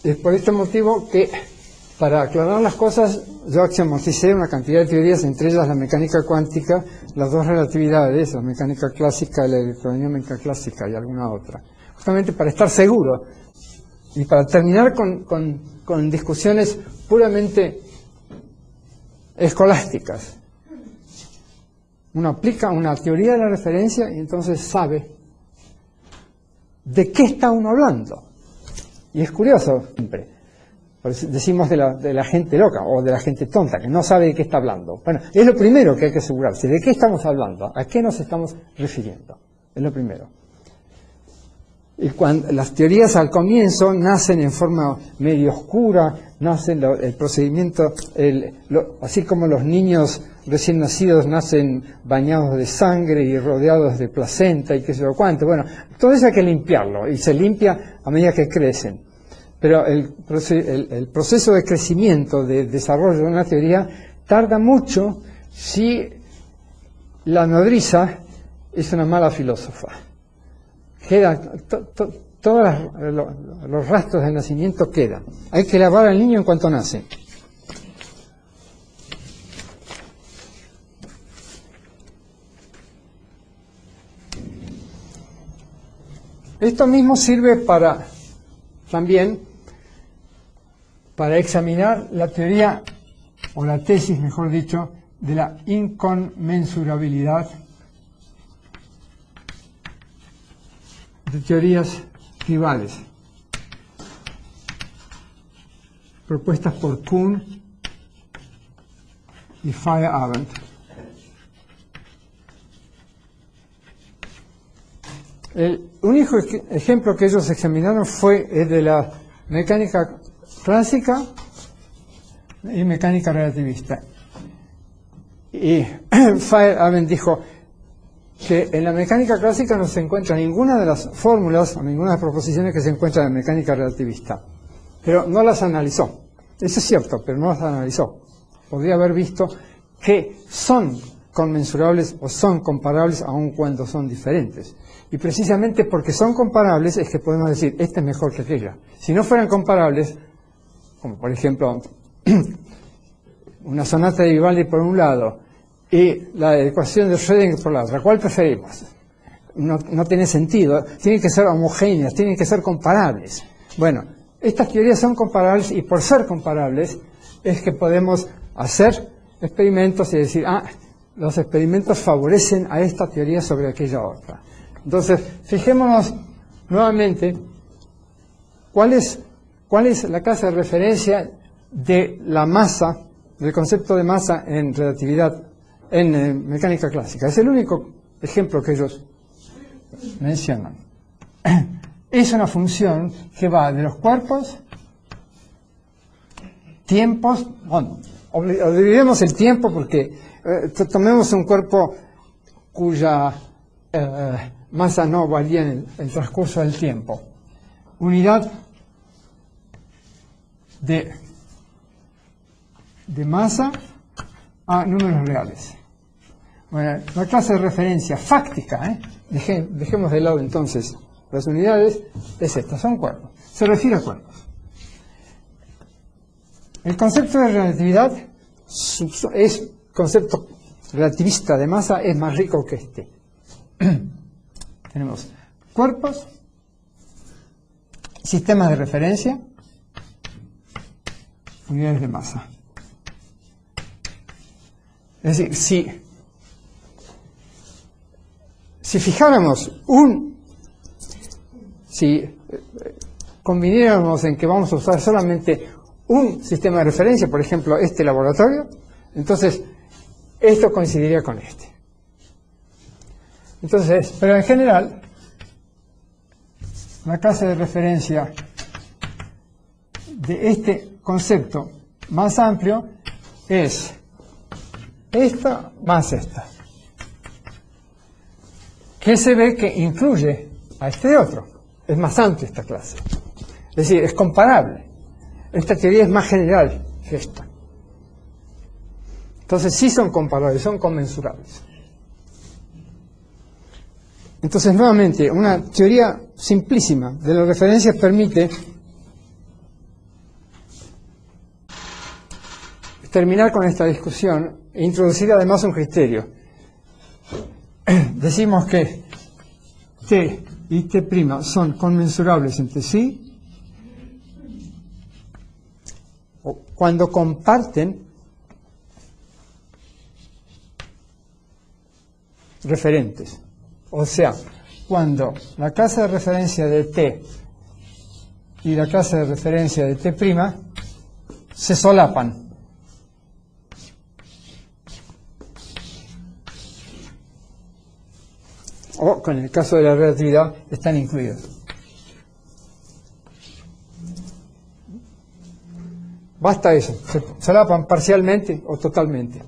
Es por este motivo que, para aclarar las cosas, yo axiomaticé una cantidad de teorías, entre ellas la mecánica cuántica, las dos relatividades, la mecánica clásica y la electrodinámica clásica y alguna otra. Justamente para estar seguro y para terminar con discusiones puramente escolásticas. Uno aplica una teoría de la referencia y entonces sabe de qué está uno hablando. Y es curioso siempre. Por eso decimos de la gente loca o de la gente tonta, que no sabe de qué está hablando. Bueno, es lo primero que hay que asegurarse. ¿De qué estamos hablando? ¿A qué nos estamos refiriendo? Es lo primero. Y cuando las teorías al comienzo nacen en forma medio oscura, nacen el procedimiento, así como los niños recién nacidos nacen bañados de sangre y rodeados de placenta y qué sé yo cuánto. Bueno, todo eso hay que limpiarlo y se limpia a medida que crecen. Pero el proceso de crecimiento, de desarrollo de una teoría, tarda mucho si la nodriza es una mala filósofa. Todos los rastros del nacimiento quedan. Hay que lavar al niño en cuanto nace. Esto mismo sirve también para examinar la teoría, o la tesis, mejor dicho, de la inconmensurabilidad de teorías rivales, propuestas por Kuhn y Feyerabend. El único ejemplo que ellos examinaron fue el de la mecánica clásica y mecánica relativista. Y Feyerabend dijo que en la mecánica clásica no se encuentra ninguna de las fórmulas o ninguna de las proposiciones que se encuentran en mecánica relativista, pero no las analizó. Eso es cierto, pero no las analizó. Podría haber visto que son conmensurables o son comparables aun cuando son diferentes. Y precisamente porque son comparables es que podemos decir, esta es mejor que aquella. Si no fueran comparables, como por ejemplo una sonata de Vivaldi por un lado y la ecuación de Schrödinger por la otra, ¿cuál preferimos? No tiene sentido, tienen que ser homogéneas, tienen que ser comparables. Bueno, estas teorías son comparables y por ser comparables es que podemos hacer experimentos y decir, los experimentos favorecen a esta teoría sobre aquella otra. Entonces, fijémonos nuevamente cuál es la clase de referencia de la masa, del concepto de masa en relatividad, en mecánica clásica. Es el único ejemplo que ellos mencionan. Es una función que va de los cuerpos, tiempos, bueno, dividimos el tiempo porque tomemos un cuerpo cuya masa no varía en el transcurso del tiempo. Unidad de masa a números reales. Bueno, la clase de referencia fáctica, dejemos de lado entonces las unidades, es esta, son cuerpos. Se refiere a cuerpos. El concepto de relatividad concepto relativista de masa es más rico que este. Tenemos cuerpos, sistemas de referencia, unidades de masa. Es decir, si fijáramos si conviniéramos en que vamos a usar solamente un sistema de referencia, por ejemplo, este laboratorio, entonces esto coincidiría con este. Entonces, pero en general, la clase de referencia de este concepto más amplio es esta más esta, que se ve que incluye a este otro. Es más amplia esta clase. Es decir, es comparable. Esta teoría es más general que esta. Entonces sí son comparables, son conmensurables. Entonces, nuevamente, una teoría simplísima de las referencias permite terminar con esta discusión e introducir además un criterio. Decimos que T y T' son conmensurables entre sí cuando comparten referentes. O sea, cuando la clase de referencia de T y la clase de referencia de T' se solapan. O, con el caso de la relatividad, están incluidos. Basta eso, se solapan parcialmente o totalmente.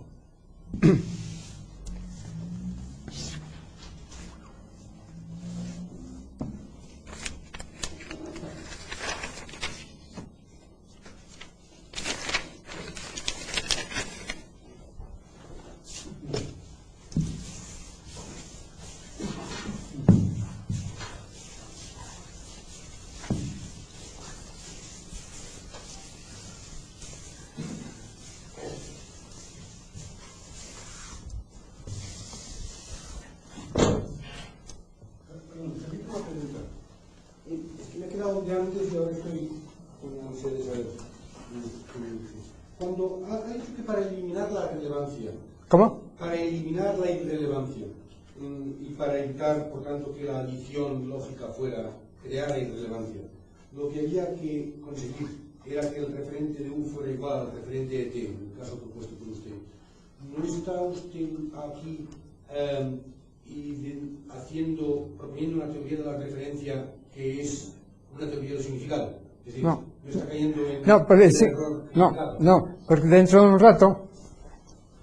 De antes y ahora estoy con ansia de saber. Cuando ha dicho que para eliminar la relevancia. ¿Cómo? Para eliminar la irrelevancia y para evitar, por tanto, que la adición lógica creara irrelevancia, lo que había que conseguir era que el referente de U fuera igual al referente de T, en el caso propuesto por usted. ¿No está usted aquí proponiendo una teoría de la referencia que es una teoría del significado? Es decir, no está cayendo en error. No, porque dentro de un rato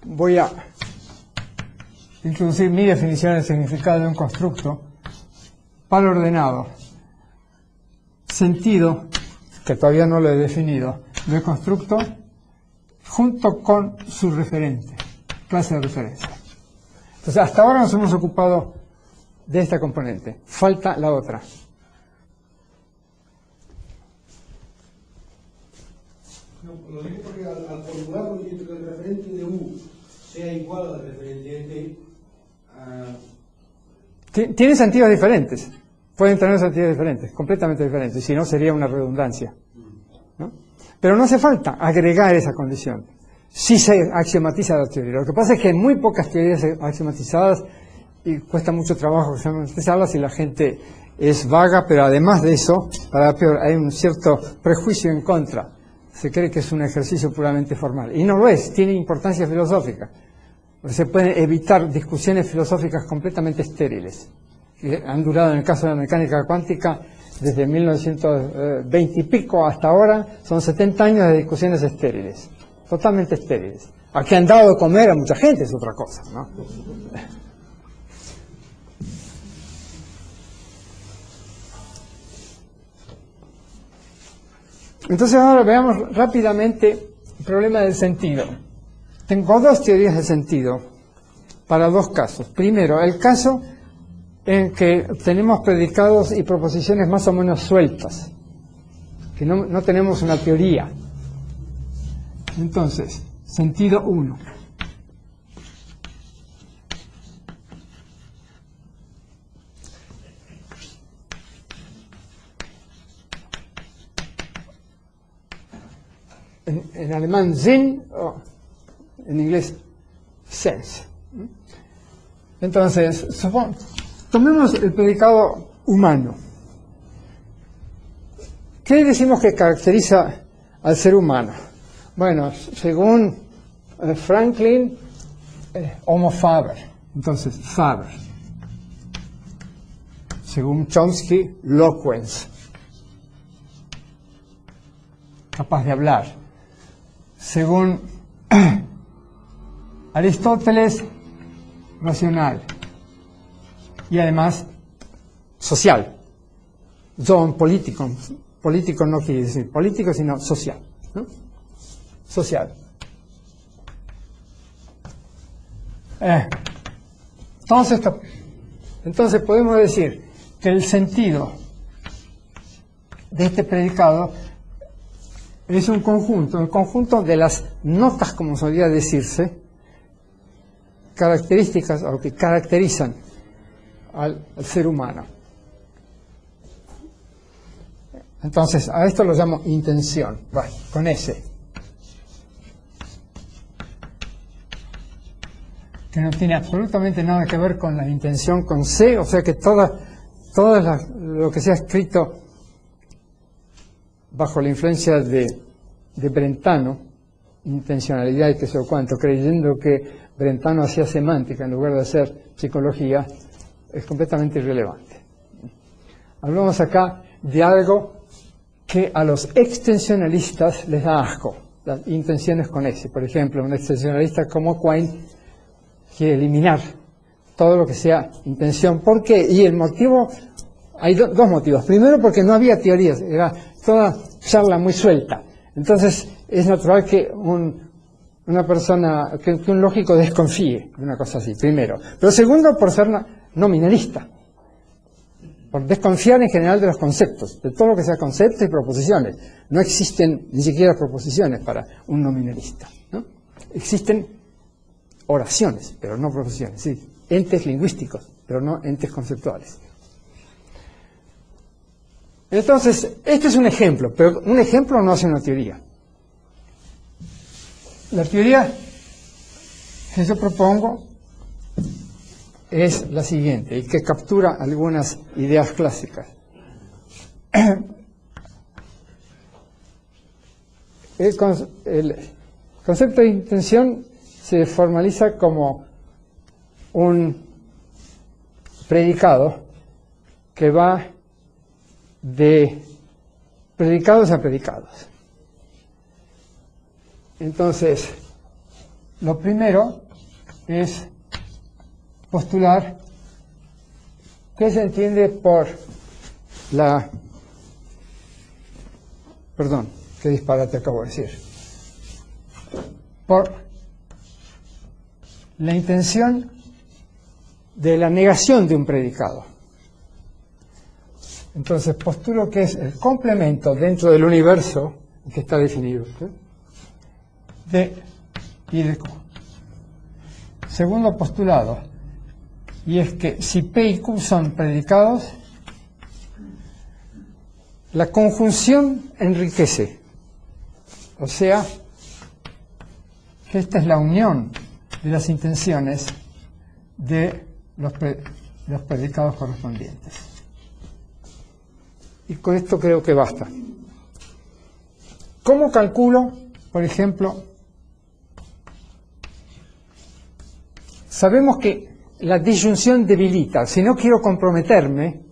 voy a introducir mi definición del significado de un constructo para ordenado. Sentido, que todavía no lo he definido, del constructo junto con su referente, clase de referencia. Entonces, hasta ahora nos hemos ocupado de esta componente. Falta la otra. No, lo digo porque al formularlo diciendo que el referente de U sea igual al referente de T. Tiene sentidos diferentes. Pueden tener sentidos diferentes, completamente diferentes. Si no, sería una redundancia, ¿no? Pero no hace falta agregar esa condición. Sí se axiomatiza la teoría. Lo que pasa es que hay muy pocas teorías axiomatizadas y cuesta mucho trabajo axiomatizarlas y la gente es vaga, pero además de eso, para peor, hay un cierto prejuicio en contra. Se cree que es un ejercicio puramente formal. Y no lo es, tiene importancia filosófica. Se pueden evitar discusiones filosóficas completamente estériles, que han durado en el caso de la mecánica cuántica desde 1920 y pico hasta ahora, son 70 años de discusiones estériles, totalmente estériles. A que han dado de comer a mucha gente es otra cosa, ¿no? Entonces ahora veamos rápidamente el problema del sentido. Tengo dos teorías de sentido para dos casos. Primero, el caso en que tenemos predicados y proposiciones más o menos sueltas, que no tenemos una teoría. Entonces, sentido 1. En alemán Sinn, o en inglés sense. Entonces, tomemos el predicado humano. ¿Qué decimos que caracteriza al ser humano? Bueno, según Franklin, Homo faber. Entonces, faber. Según Chomsky, loquens. Capaz de hablar. Según Aristóteles, racional. Y además, social. Zoon político. Político no quiere decir político, sino social, ¿no? Social. Entonces podemos decir que el sentido de este predicado es un conjunto, el conjunto de las notas, como solía decirse, características o que caracterizan al ser humano. Entonces, a esto lo llamo intención, bueno, con S. Que no tiene absolutamente nada que ver con la intención con C, o sea que todo lo que se ha escrito bajo la influencia de de Brentano, intencionalidad y qué sé yo cuánto, creyendo que Brentano hacía semántica en lugar de hacer psicología, es completamente irrelevante. Hablamos acá de algo que a los extensionalistas les da asco, las intenciones con S. Por ejemplo, un extensionalista como Quine quiere eliminar todo lo que sea intención. ¿Por qué? Y el motivo, hay dos motivos. Primero, porque no había teorías, era toda charla muy suelta. Entonces, es natural que una persona, que un lógico desconfíe de una cosa así, primero. Pero segundo, por ser nominalista. Por desconfiar en general de los conceptos, de todo lo que sea conceptos y proposiciones. No existen ni siquiera proposiciones para un nominalista, ¿no? Existen oraciones, pero no proposiciones, sí, entes lingüísticos, pero no entes conceptuales. Entonces, este es un ejemplo, pero un ejemplo no hace una teoría. La teoría que yo propongo es la siguiente, y que captura algunas ideas clásicas. El concepto de intención se formaliza como un predicado que va de predicados a predicados. Entonces, lo primero es postular qué se entiende por la... Perdón, qué disparate acabo de decir. Por la intención de la negación de un predicado. Entonces, postulo que es el complemento dentro del universo que está definido, ¿sí?, de y de Q. Segundo postulado, y es que si P y Q son predicados, la conjunción enriquece. O sea, que esta es la unión de las intenciones de los predicados correspondientes. Y con esto creo que basta. ¿Cómo calculo, por ejemplo? Sabemos que la disyunción debilita. Si no quiero comprometerme,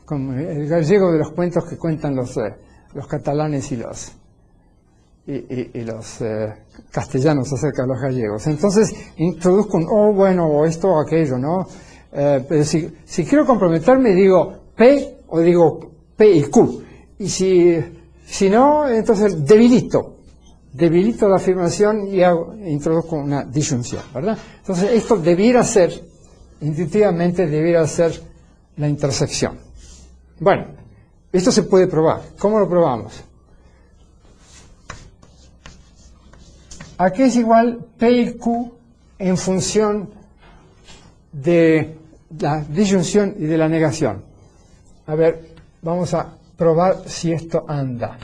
como el gallego de los cuentos que cuentan los catalanes y los castellanos acerca de los gallegos. Entonces introduzco un bueno, o esto o aquello, ¿no? Pero si quiero comprometerme, digo P o digo P y Q. Y si no, entonces debilito la afirmación y introduzco una disyunción, ¿verdad? Entonces esto debiera ser, intuitivamente debiera ser la intersección. Bueno, esto se puede probar. ¿Cómo lo probamos? ¿A qué es igual P y Q en función de la disyunción y de la negación? A ver, vamos a probar si esto anda.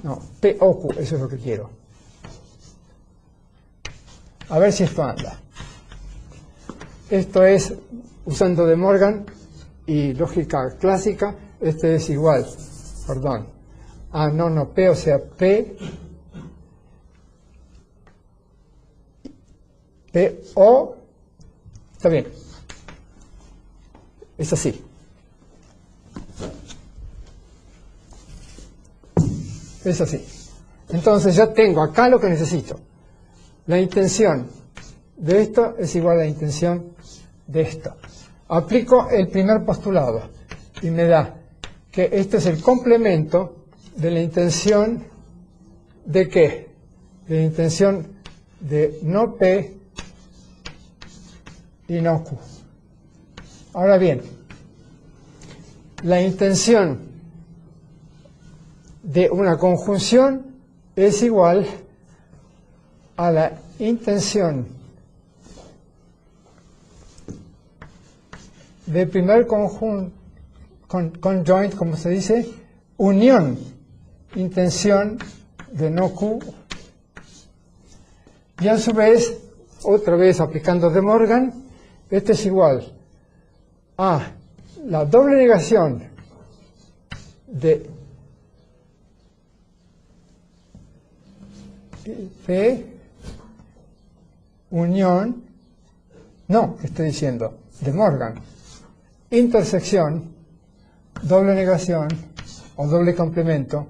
No, P o Q, eso es lo que quiero. A ver si esto anda. Esto es, usando De Morgan y lógica clásica, este es igual, perdón. No, P, o sea, P O, está bien. Es así. Es así. Entonces ya tengo acá lo que necesito. La intención de esto es igual a la intención de esto. Aplico el primer postulado y me da que este es el complemento de la intención de ¿qué? De la intención de no P y no Q. Ahora bien, la intención de una conjunción es igual a la intención de primer conjoint, como se dice, unión, intención de no Q, y a su vez, otra vez aplicando De Morgan, este es igual a la doble negación de P unión, no, ¿qué estoy diciendo? De Morgan. Intersección, doble negación o doble complemento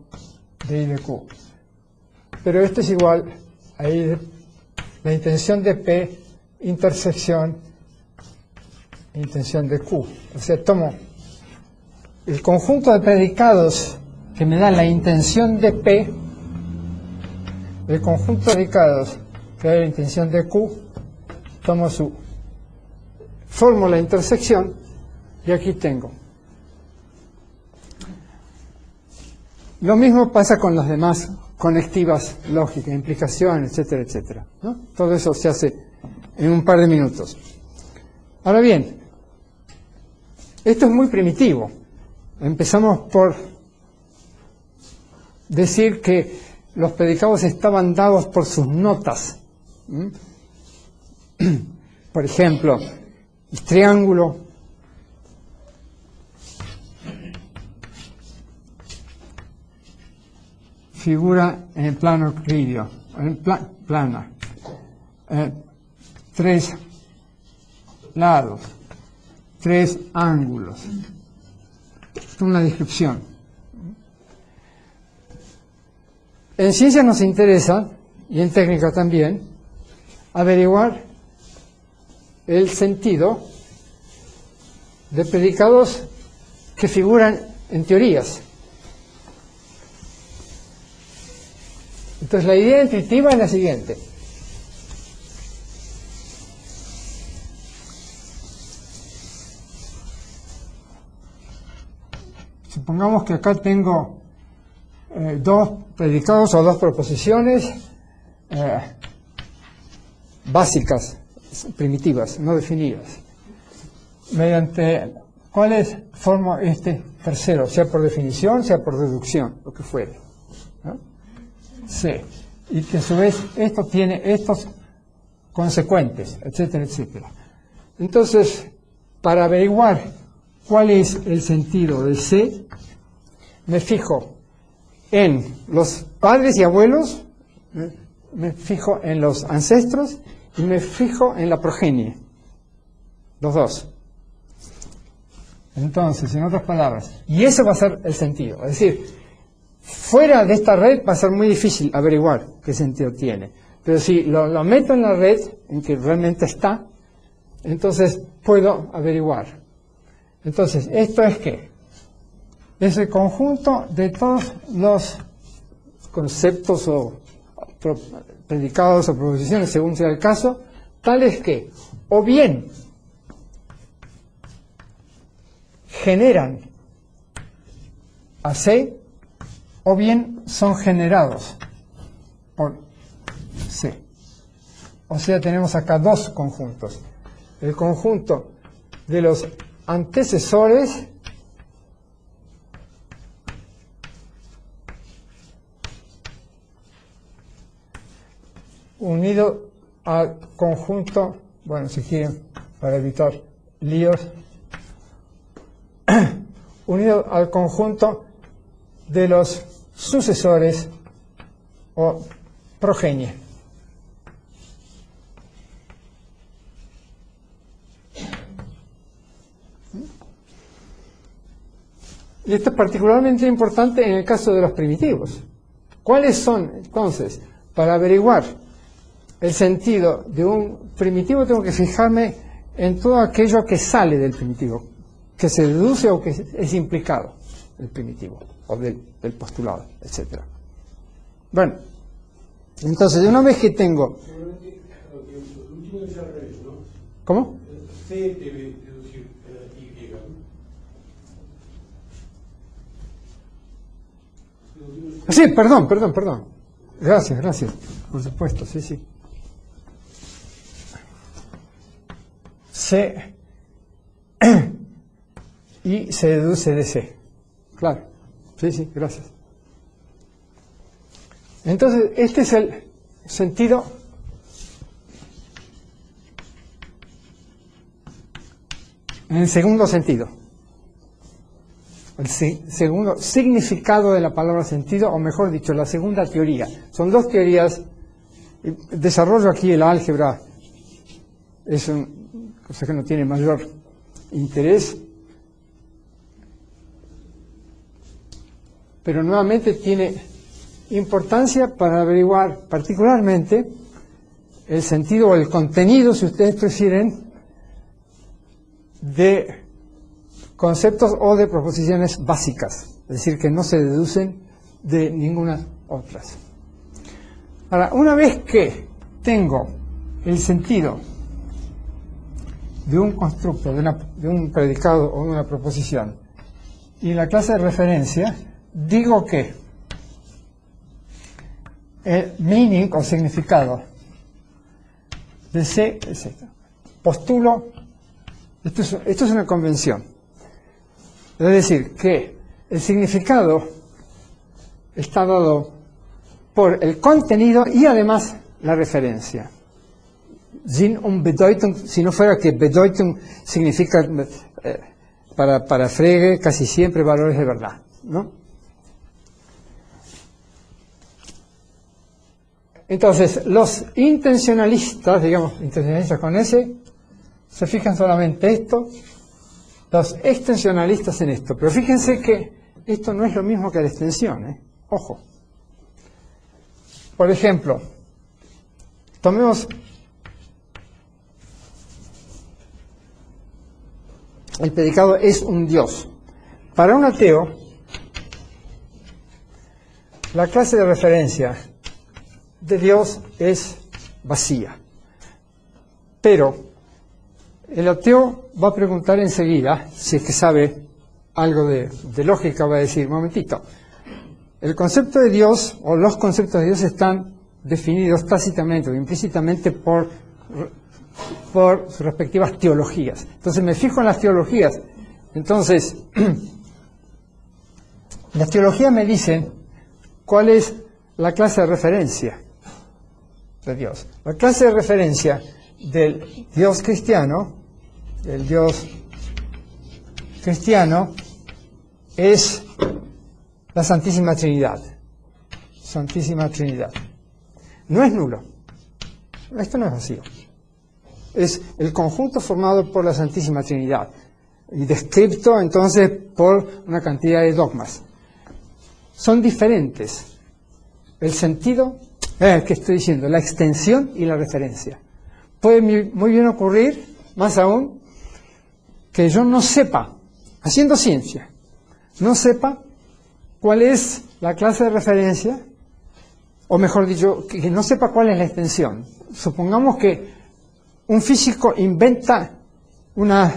de I de Q. Pero esto es igual a I de, la intención de P, intersección de Q. O sea, tomo el conjunto de predicados que me da la intención de P, el conjunto de predicados que da la intención de Q, tomo su fórmula de intersección y aquí tengo. Lo mismo pasa con las demás conectivas lógicas, implicaciones, etcétera, etcétera, ¿no? Todo eso se hace en un par de minutos. Ahora bien, esto es muy primitivo. Empezamos por decir que los predicados estaban dados por sus notas. Por ejemplo, el triángulo figura en el plano euclidio, plana, 3 lados, 3 ángulos. Es una descripción. En ciencia nos interesa, y en técnica también, averiguar el sentido de predicados que figuran en teorías. Entonces la idea intuitiva es la siguiente. Supongamos que acá tengo dos predicados o dos proposiciones básicas, primitivas, no definidas. Mediante cuáles formo este tercero, sea por definición, sea por deducción, lo que fuere, ¿no? C. Y que a su vez esto tiene estos consecuentes, etcétera, etcétera. Entonces, para averiguar cuál es el sentido de C, me fijo en los padres y abuelos, me fijo en los ancestros y me fijo en la progenie, los dos. Entonces, en otras palabras, y eso va a ser el sentido. Es decir, fuera de esta red va a ser muy difícil averiguar qué sentido tiene. Pero si lo meto en la red, en que realmente está, entonces puedo averiguar. Entonces, ¿esto es qué? Es el conjunto de todos los conceptos o predicados o proposiciones, según sea el caso, tales que o bien generan a C, o bien son generados por C. O sea, tenemos acá dos conjuntos. El conjunto de los antecesores unido al conjunto, bueno, si quieren, para evitar líos, unido al conjunto de los sucesores o progenie. Y esto es particularmente importante en el caso de los primitivos. ¿Cuáles son, entonces, para averiguar el sentido de un primitivo? Tengo que fijarme en todo aquello que sale del primitivo, que se deduce o que es implicado del primitivo, o del postulado, etc. Bueno, entonces, una vez que tengo... El último es al revés, ¿no? ¿Cómo? C debe deducir Y, ¿no? Sí, perdón. Gracias. Por supuesto, sí. C y se deduce de C. Claro. Sí, gracias. Entonces, este es el sentido en el segundo sentido. El segundo significado de la palabra sentido, o mejor dicho, la segunda teoría. Son dos teorías Desarrollo aquí el álgebra, es una cosa que no tiene mayor interés, pero nuevamente tiene importancia para averiguar particularmente el sentido o el contenido, si ustedes prefieren, de conceptos o de proposiciones básicas, es decir, que no se deducen de ninguna otras. Ahora, una vez que tengo el sentido de un constructo, de un predicado o de una proposición, y la clase de referencia, digo que el meaning o significado de C, etc. Postulo, esto es una convención, es decir, que el significado está dado por el contenido y además la referencia. Sinn und Bedeutung, si no fuera que Bedeutung significa para Frege casi siempre valores de verdad, ¿no? Entonces, los intencionalistas, digamos, intencionalistas con S, se fijan solamente esto, los extensionalistas en esto. Pero fíjense que esto no es lo mismo que la extensión, ¿eh? Ojo. Por ejemplo, tomemos el predicado es un Dios. Para un ateo, la clase de referencia de Dios es vacía. Pero el ateo va a preguntar enseguida, si es que sabe algo de lógica, va a decir, un momentito, el concepto de Dios o los conceptos de Dios están definidos tácitamente o implícitamente por sus respectivas teologías. Entonces me fijo en las teologías. Entonces, las teologías me dicen cuál es la clase de referencia de Dios. La clase de referencia del Dios cristiano, es la Santísima Trinidad. Santísima Trinidad. No es nulo. Esto no es vacío. Es el conjunto formado por la Santísima Trinidad y descrito entonces por una cantidad de dogmas. Son diferentes. El sentido, que estoy diciendo, la extensión y la referencia. Puede muy bien ocurrir, más aún, que yo no sepa, haciendo ciencia, no sepa cuál es la clase de referencia, o mejor dicho, que no sepa cuál es la extensión. Supongamos que un físico inventa una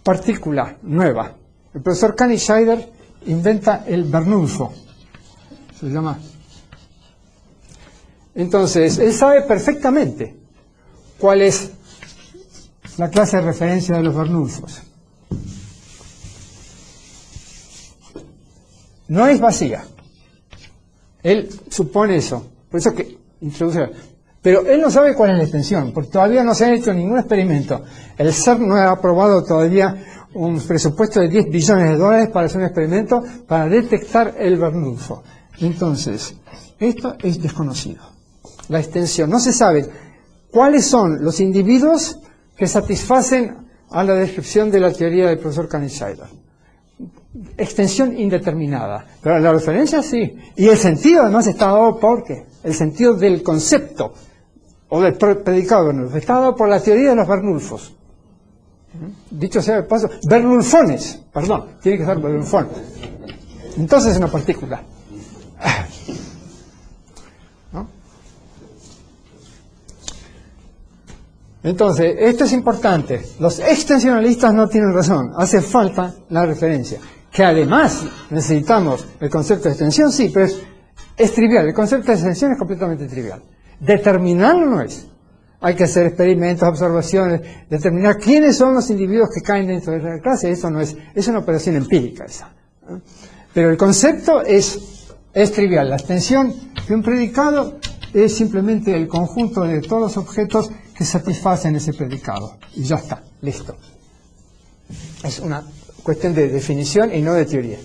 partícula nueva. El profesor Kani Scheider inventa el Bernoulli, se llama. Entonces, él sabe perfectamente cuál es la clase de referencia de los Bernoullis. No es vacía. Él supone eso. Por eso que introduce. Pero él no sabe cuál es la extensión, porque todavía no se ha hecho ningún experimento. El CERN no ha aprobado todavía un presupuesto de $10 billones para hacer un experimento para detectar el Bernoulli. Entonces, esto es desconocido. La extensión. No se sabe cuáles son los individuos que satisfacen a la descripción de la teoría del profesor Kani Scheider. Extensión indeterminada. Pero la referencia sí. Y el sentido además está dado por ¿qué? El sentido del concepto o del predicado Bernoulli está dado por la teoría de los Bernoullis. Dicho sea de paso, Bernoullifones, perdón, tiene que ser Bernoullifones. Entonces es una partícula. ¿No? Entonces, esto es importante. Los extensionalistas no tienen razón. Hace falta la referencia. Que además necesitamos el concepto de extensión, sí, pero es trivial. El concepto de extensión es completamente trivial. Determinarlo no es. Hay que hacer experimentos, observaciones, determinar quiénes son los individuos que caen dentro de la clase. Eso no es una operación empírica esa. Pero el concepto es trivial. La extensión de un predicado es simplemente el conjunto de todos los objetos que satisfacen ese predicado. Y ya está, listo. Es una cuestión de definición y no de teoría.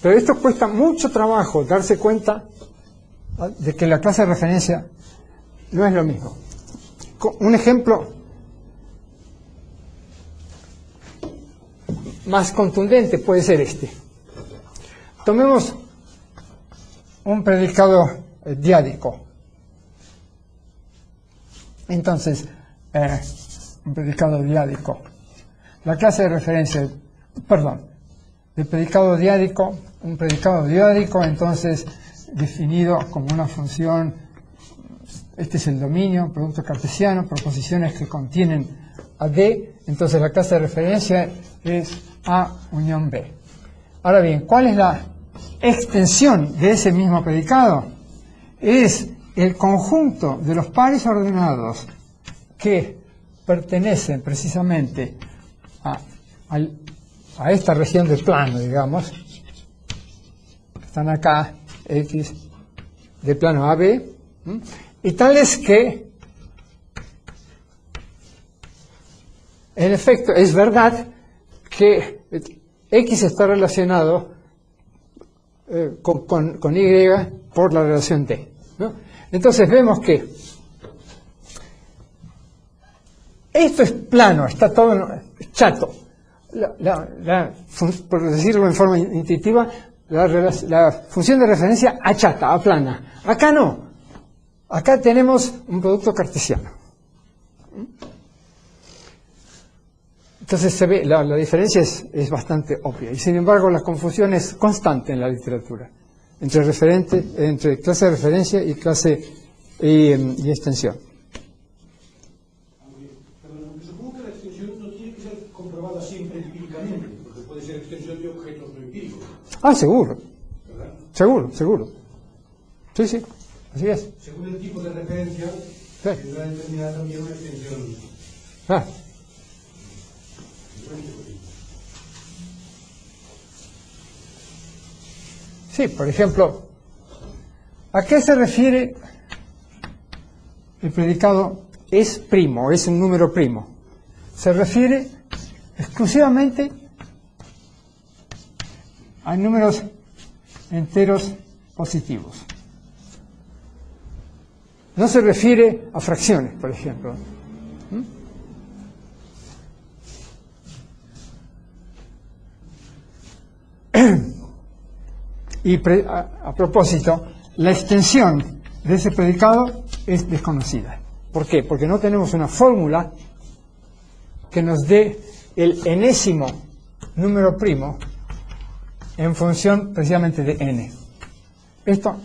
Pero esto cuesta mucho trabajo darse cuenta de que la clase de referencia no es lo mismo. Un ejemplo más contundente puede ser este. Tomemos un predicado diádico. Entonces, un predicado diádico. La clase de referencia, de predicado diádico, un predicado diádico, entonces, definido como una función, este es el dominio, producto cartesiano, proposiciones que contienen a D, entonces la clase de referencia es A unión B. Ahora bien, ¿cuál es la extensión de ese mismo predicado? Es el conjunto de los pares ordenados que pertenecen precisamente a esta región del plano, digamos, están acá, X, de plano AB, y tal es que, en efecto, es verdad que X está relacionado con Y por la relación T, ¿no? Entonces vemos que esto es plano, está todo chato. Por decirlo en forma intuitiva, la función de referencia achata, aplana. Acá no. Acá tenemos un producto cartesiano. Entonces se ve, la diferencia es bastante obvia. Y sin embargo la confusión es constante en la literatura. Entre clase de referencia y clase y extensión. Supongo que la extensión no tiene que ser comprobada siempre empíricamente, porque puede ser extensión de objetos no empíricos. Ah, seguro. ¿Verdad? Seguro. Sí, así es. Según el tipo de referencia, tendrá determinada también una extensión. Ah. Sí, por ejemplo, ¿a qué se refiere el predicado es primo, es un número primo? Se refiere exclusivamente a números enteros positivos. No se refiere a fracciones, por ejemplo. Y a propósito, la extensión de ese predicado es desconocida. ¿Por qué? Porque no tenemos una fórmula que nos dé el enésimo número primo en función precisamente de n. Esto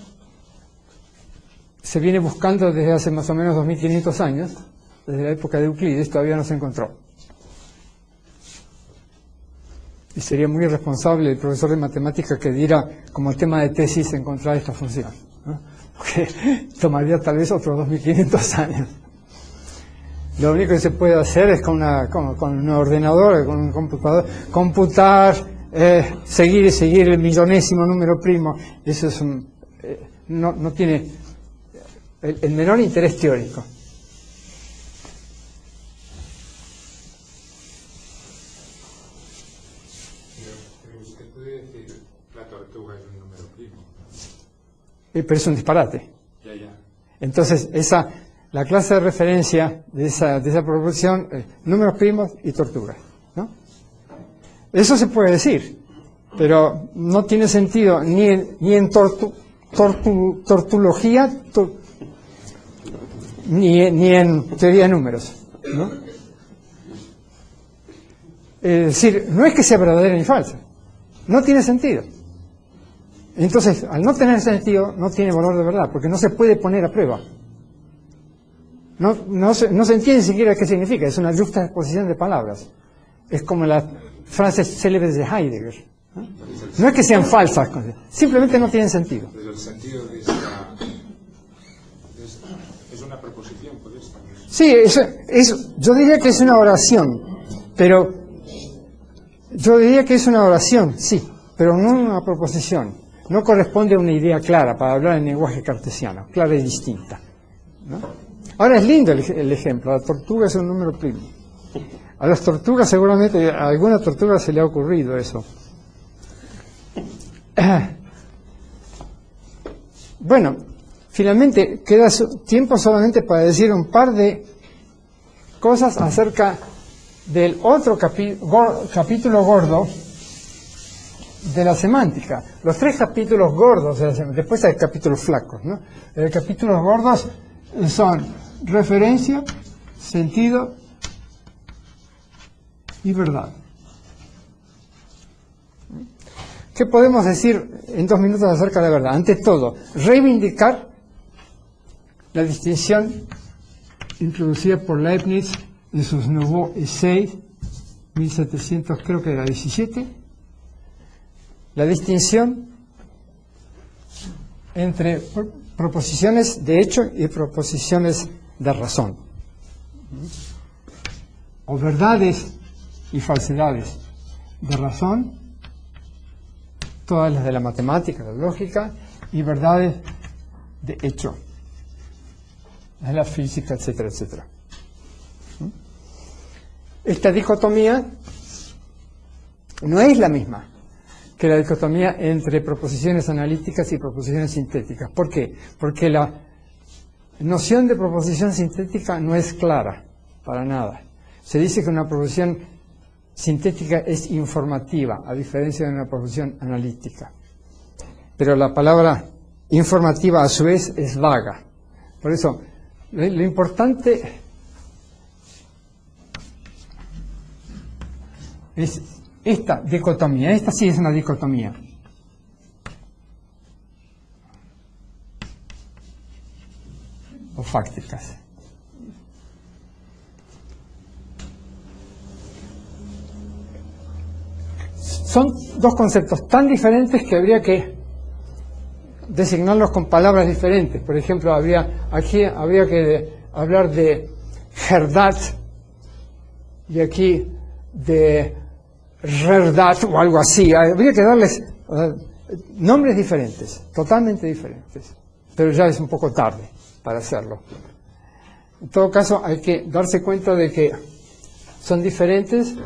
se viene buscando desde hace más o menos 2500 años, desde la época de Euclides, todavía no se encontró. Y sería muy irresponsable el profesor de matemática que diera como tema de tesis encontrar esta función, ¿no? Porque tomaría tal vez otros 2500 años. Lo único que se puede hacer es con un ordenador, con un computador, computar, seguir el millonésimo número primo. Eso es no tiene el menor interés teórico. Pero usted puede decir la tortuga es un número primo. Pero es un disparate. Ya. Entonces, la clase de referencia de esa proposición, números primos y tortugas, ¿no? Eso se puede decir, pero no tiene sentido ni en tortulogía ni en teoría de números, ¿no? Es decir, no es que sea verdadera ni falsa, no tiene sentido. Entonces, al no tener sentido, no tiene valor de verdad, porque no se puede poner a prueba. No se entiende siquiera qué significa, es una juxtaposición de palabras. Es como las frases célebres de Heidegger. No es que sean falsas, simplemente no tienen sentido. Pero el sentido de es una proposición, por esto. Sí, yo diría que es una oración, pero sí, pero no una proposición. No corresponde a una idea clara para hablar en lenguaje cartesiano, clara y distinta, ¿no? Ahora es lindo el ejemplo, la tortuga es un número primo. A las tortugas seguramente, a alguna tortuga se le ha ocurrido eso. Bueno, finalmente queda tiempo solamente para decir un par de cosas acerca del otro capítulo gordo de la semántica. Los 3 capítulos gordos de la semántica, después hay capítulos flacos, ¿no? Los capítulos gordos son referencia, sentido y verdad. ¿Qué podemos decir en 2 minutos acerca de la verdad? Ante todo, reivindicar la distinción introducida por Leibniz en sus Nouveaux Essais, 1700, creo que era 17, la distinción entre proposiciones de hecho y proposiciones de razón, o verdades y falsedades de razón, todas las de la matemática, la lógica, y verdades de hecho, de la física, etcétera, etcétera. Esta dicotomía no es la misma que la dicotomía entre proposiciones analíticas y proposiciones sintéticas. ¿Por qué? Porque la noción de proposición sintética no es clara, para nada. Se dice que una proposición sintética es informativa, a diferencia de una proposición analítica. Pero la palabra informativa, a su vez, es vaga. Por eso, lo importante es esta dicotomía. Esta sí es una dicotomía. O fácticas. Son 2 conceptos tan diferentes que habría que designarlos con palabras diferentes. Por ejemplo, aquí habría que hablar de Herdat y aquí de Rerdat o algo así. Habría que darles nombres diferentes, totalmente diferentes. Pero ya es un poco tarde para hacerlo. En todo caso, hay que darse cuenta de que son diferentes,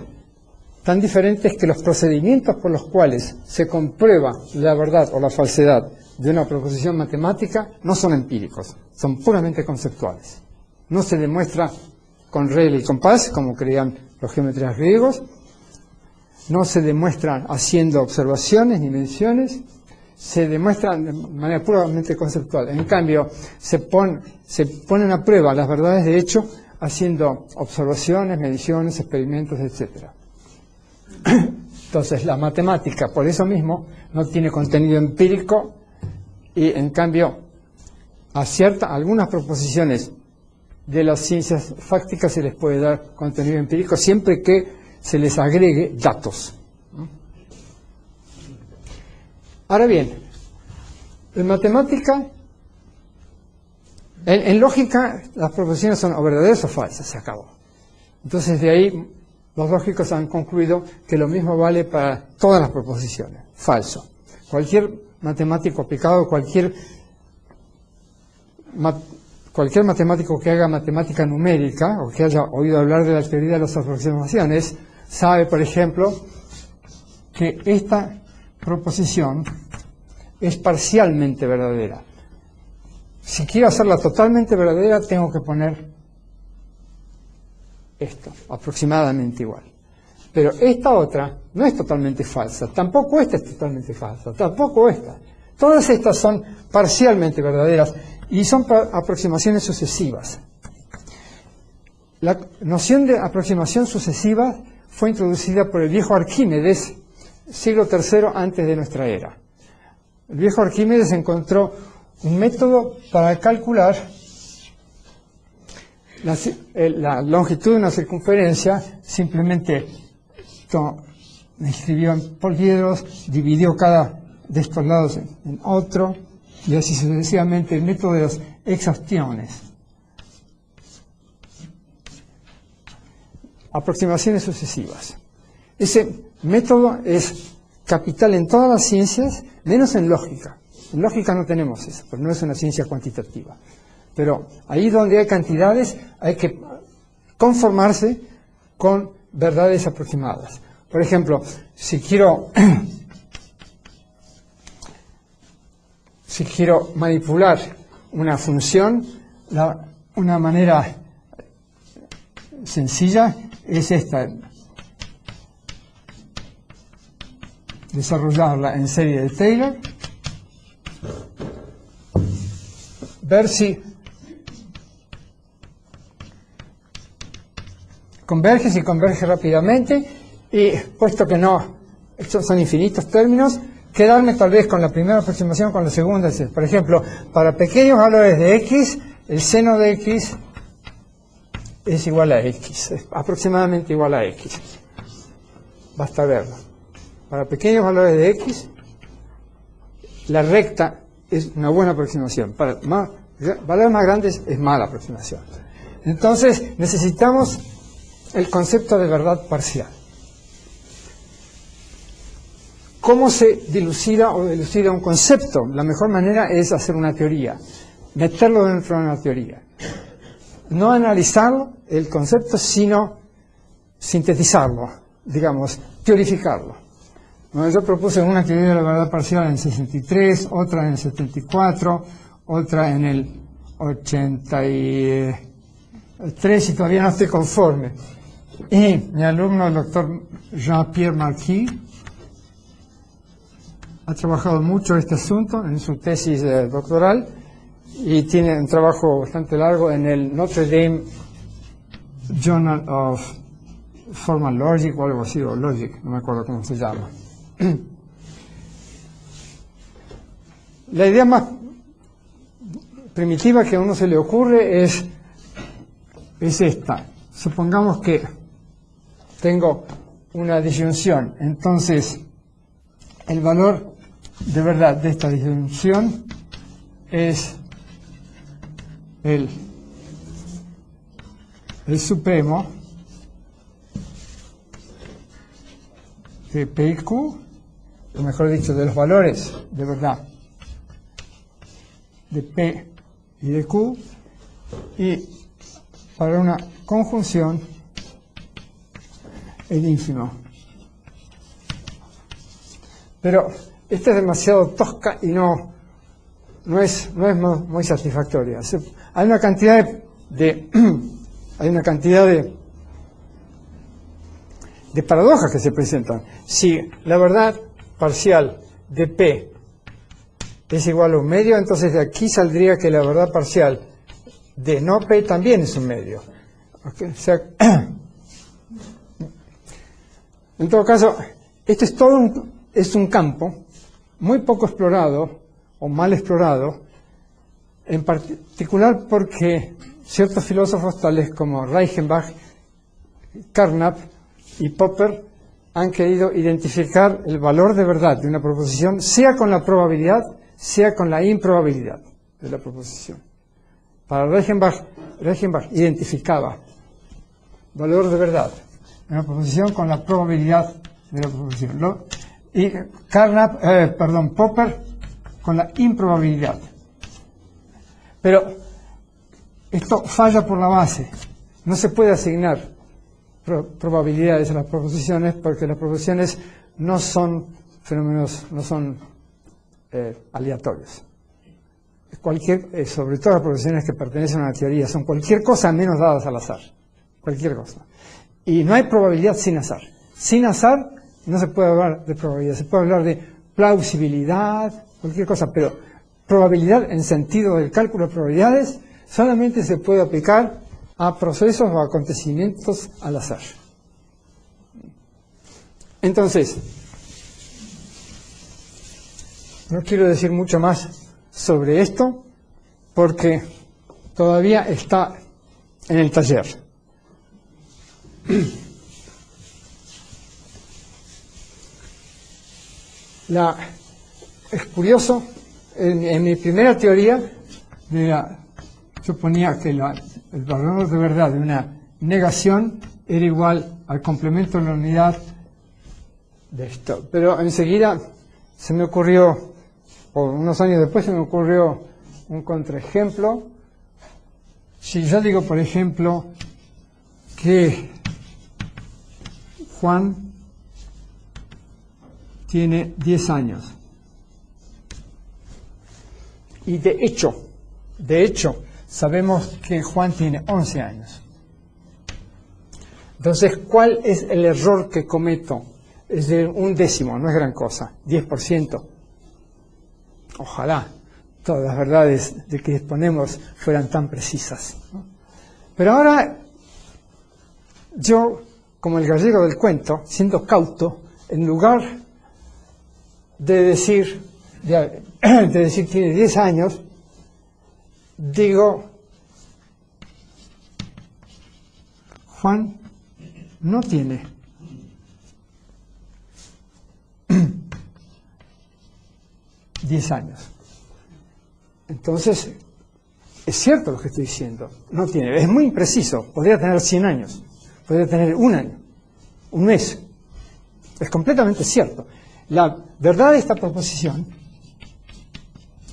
tan diferentes que los procedimientos por los cuales se comprueba la verdad o la falsedad de una proposición matemática no son empíricos, son puramente conceptuales. No se demuestra con regla y compás, como creían los geometrías griegos, no se demuestran haciendo observaciones ni mediciones, se demuestran de manera puramente conceptual. En cambio, se ponen a prueba las verdades de hecho haciendo observaciones, mediciones, experimentos, etc. Entonces, la matemática, por eso mismo, no tiene contenido empírico y, en cambio, acierta algunas proposiciones de las ciencias fácticas se les puede dar contenido empírico siempre que se les agregue datos. Ahora bien, en matemática, en lógica, las proposiciones son o verdaderas o falsas, se acabó. Entonces, de ahí, los lógicos han concluido que lo mismo vale para todas las proposiciones. Falso. Cualquier matemático aplicado, cualquier matemático que haga matemática numérica o que haya oído hablar de la teoría de las aproximaciones, sabe, por ejemplo, que esta proposición es parcialmente verdadera. Si quiero hacerla totalmente verdadera, tengo que poner esto, aproximadamente igual. Pero esta otra no es totalmente falsa, tampoco esta es totalmente falsa, tampoco esta. Todas estas son parcialmente verdaderas y son aproximaciones sucesivas. La noción de aproximación sucesiva fue introducida por el viejo Arquímedes, siglo III antes de nuestra era. El viejo Arquímedes encontró un método para calcular la longitud de una circunferencia. Simplemente escribió en poliedros, dividió cada de estos lados en otro, y así sucesivamente, el método de las exhaustiones. Aproximaciones sucesivas. Ese método es capital en todas las ciencias, menos en lógica. En lógica no tenemos eso, porque no es una ciencia cuantitativa. Pero ahí donde hay cantidades hay que conformarse con verdades aproximadas. Por ejemplo, si quiero manipular una función, una manera sencilla es esta: desarrollarla en serie de Taylor, ver si converge, si converge rápidamente, y puesto que no, estos son infinitos términos, quedarme tal vez con la primera aproximación, con la segunda. Por ejemplo, para pequeños valores de x, el seno de x es igual a x, es aproximadamente igual a x. Basta verlo. Para pequeños valores de x, la recta es una buena aproximación. Para valores más grandes es mala aproximación. Entonces, necesitamos el concepto de verdad parcial. ¿Cómo se dilucida o delucida un concepto? La mejor manera es hacer una teoría, meterlo dentro de una teoría. No analizarlo, el concepto, sino sintetizarlo, digamos, teorificarlo. Bueno, yo propuse una teoría de la verdad parcial en el 63, otra en el 74, otra en el 83, y todavía no estoy conforme. Y mi alumno, el doctor Jean-Pierre Marquis, ha trabajado mucho este asunto en su tesis doctoral, y tiene un trabajo bastante largo en el Notre Dame Journal of Formal Logic o algo así, o Logic, no me acuerdo cómo se llama. La idea más primitiva que a uno se le ocurre es esta. Supongamos que tengo una disyunción, entonces el valor de verdad de esta disyunción es el supremo de P y Q, o mejor dicho, de los valores de verdad de P y de Q, y para una conjunción el ínfimo. Pero esta es demasiado tosca y no es muy satisfactoria. Hay una cantidad de paradojas que se presentan. Si la verdad parcial de P es igual a un medio, entonces de aquí saldría que la verdad parcial de no P también es un medio. ¿Okay? O sea, en todo caso, este es un campo muy poco explorado o mal explorado, en particular porque ciertos filósofos tales como Reichenbach, Carnap y Popper han querido identificar el valor de verdad de una proposición, sea con la probabilidad, sea con la improbabilidad de la proposición. Para Reichenbach identificaba valor de verdad de una proposición con la probabilidad de la proposición. Y Popper con la improbabilidad. Pero esto falla por la base. No se puede asignar probabilidades a las proposiciones, porque las proposiciones no son fenómenos, no son aleatorios. Sobre todo las proposiciones que pertenecen a una teoría, son cualquier cosa menos dadas al azar. Cualquier cosa. Y no hay probabilidad sin azar. Sin azar no se puede hablar de probabilidad, se puede hablar de plausibilidad, cualquier cosa, pero probabilidad en sentido del cálculo de probabilidades solamente se puede aplicar a procesos o acontecimientos al azar. Entonces, no quiero decir mucho más sobre esto porque todavía está en el taller. Es curioso, en mi primera teoría yo ponía que el valor de verdad de una negación era igual al complemento de la unidad de esto. Pero enseguida se me ocurrió, o unos años después se me ocurrió un contraejemplo. Si yo digo, por ejemplo, que Juan tiene 10 años y de hecho De hecho, sabemos que Juan tiene 11 años. Entonces, ¿cuál es el error que cometo? Es de 1/10, no es gran cosa, 10%. Ojalá todas las verdades de que disponemos fueran tan precisas, ¿no? Pero ahora, yo, como el gallego del cuento, siendo cauto, en lugar de decir tiene 10 años, digo, Juan no tiene 10 años. Entonces, es cierto lo que estoy diciendo, no tiene, es muy impreciso, podría tener 100 años, podría tener 1 año, 1 mes, es completamente cierto. La verdad de esta proposición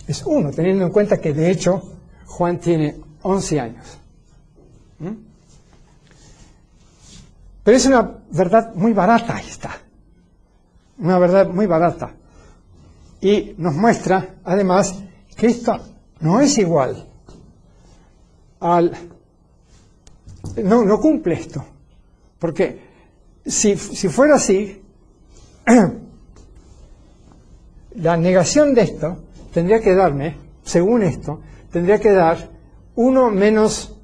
es 1, teniendo en cuenta que de hecho Juan tiene 11 años. Pero es una verdad muy barata esta, una verdad muy barata. Y nos muestra, además, que esto no es igual no cumple esto. Porque si fuera así, la negación de esto tendría que darme, según esto, tendría que dar 1 menos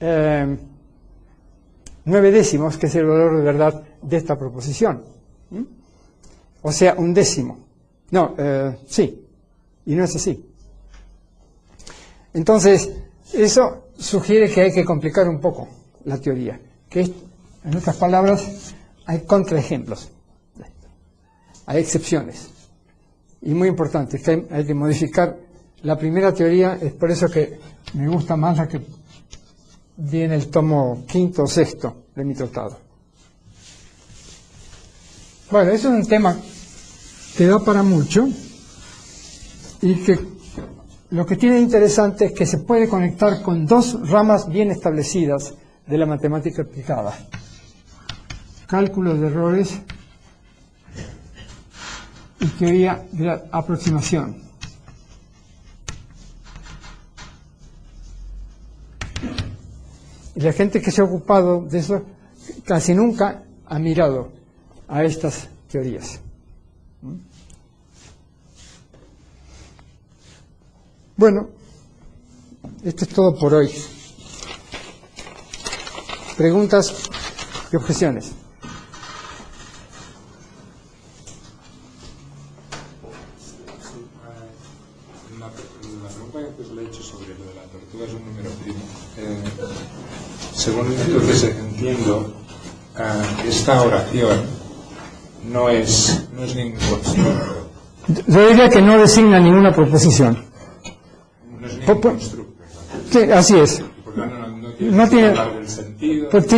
9/10, que es el valor de verdad de esta proposición. O sea, 1/10. No, sí, y no es así. Entonces, eso sugiere que hay que complicar un poco la teoría, que en otras palabras, hay contraejemplos, hay excepciones. Y muy importante, que hay que modificar la primera teoría, es por eso que me gusta más la que viene el tomo 5 o 6 de mi tratado. Bueno, eso es un tema que da para mucho y que lo que tiene interesante es que se puede conectar con 2 ramas bien establecidas de la matemática aplicada: cálculo de errores y teoría de la aproximación. Y la gente que se ha ocupado de eso casi nunca ha mirado a estas teorías. Bueno, esto es todo por hoy. ¿Preguntas y objeciones? La pregunta que os le he hecho sobre lo de la tortuga es un número primo. Según entonces entiendo, esta oración no es ningún constructo. Yo diría que no designa ninguna proposición. No es ningún constructo. Sí, así es. Porque No tiene, hablar del sentido. pues no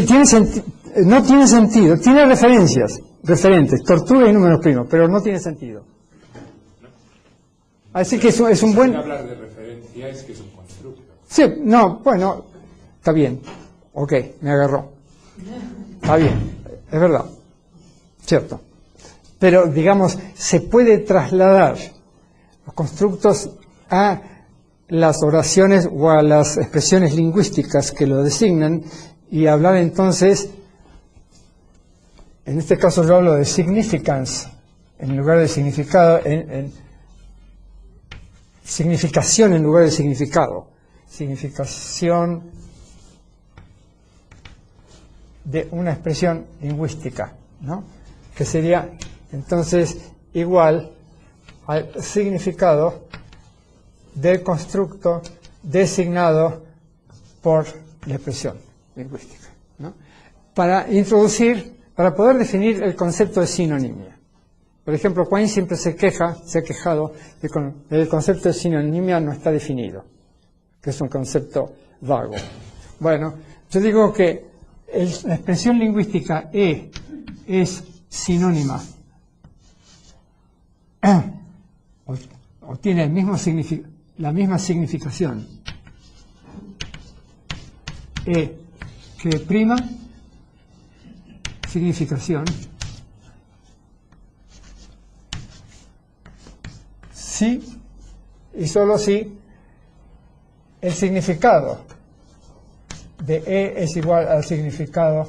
tiene sentido. Tiene referentes, tortuga y números primos, pero no tiene sentido. Así que es un buen... hablar de referencia es que es un constructo. Sí, no, bueno, está bien. Ok, me agarró. Está bien, es verdad. Cierto. Pero, digamos, se puede trasladar los constructos a las oraciones o a las expresiones lingüísticas que lo designan y hablar entonces, en este caso yo hablo de significance en lugar de significado, en significación en lugar de significado. Significación de una expresión lingüística, ¿no? Que sería entonces igual al significado del constructo designado por la expresión lingüística, ¿no? Para poder definir el concepto de sinonimia. Por ejemplo, Quine siempre se ha quejado de que el concepto de sinonimia no está definido, que es un concepto vago. Bueno, yo digo que la expresión lingüística E es sinónima o tiene la misma significación E que prima significación si y solo si el significado de E es igual al significado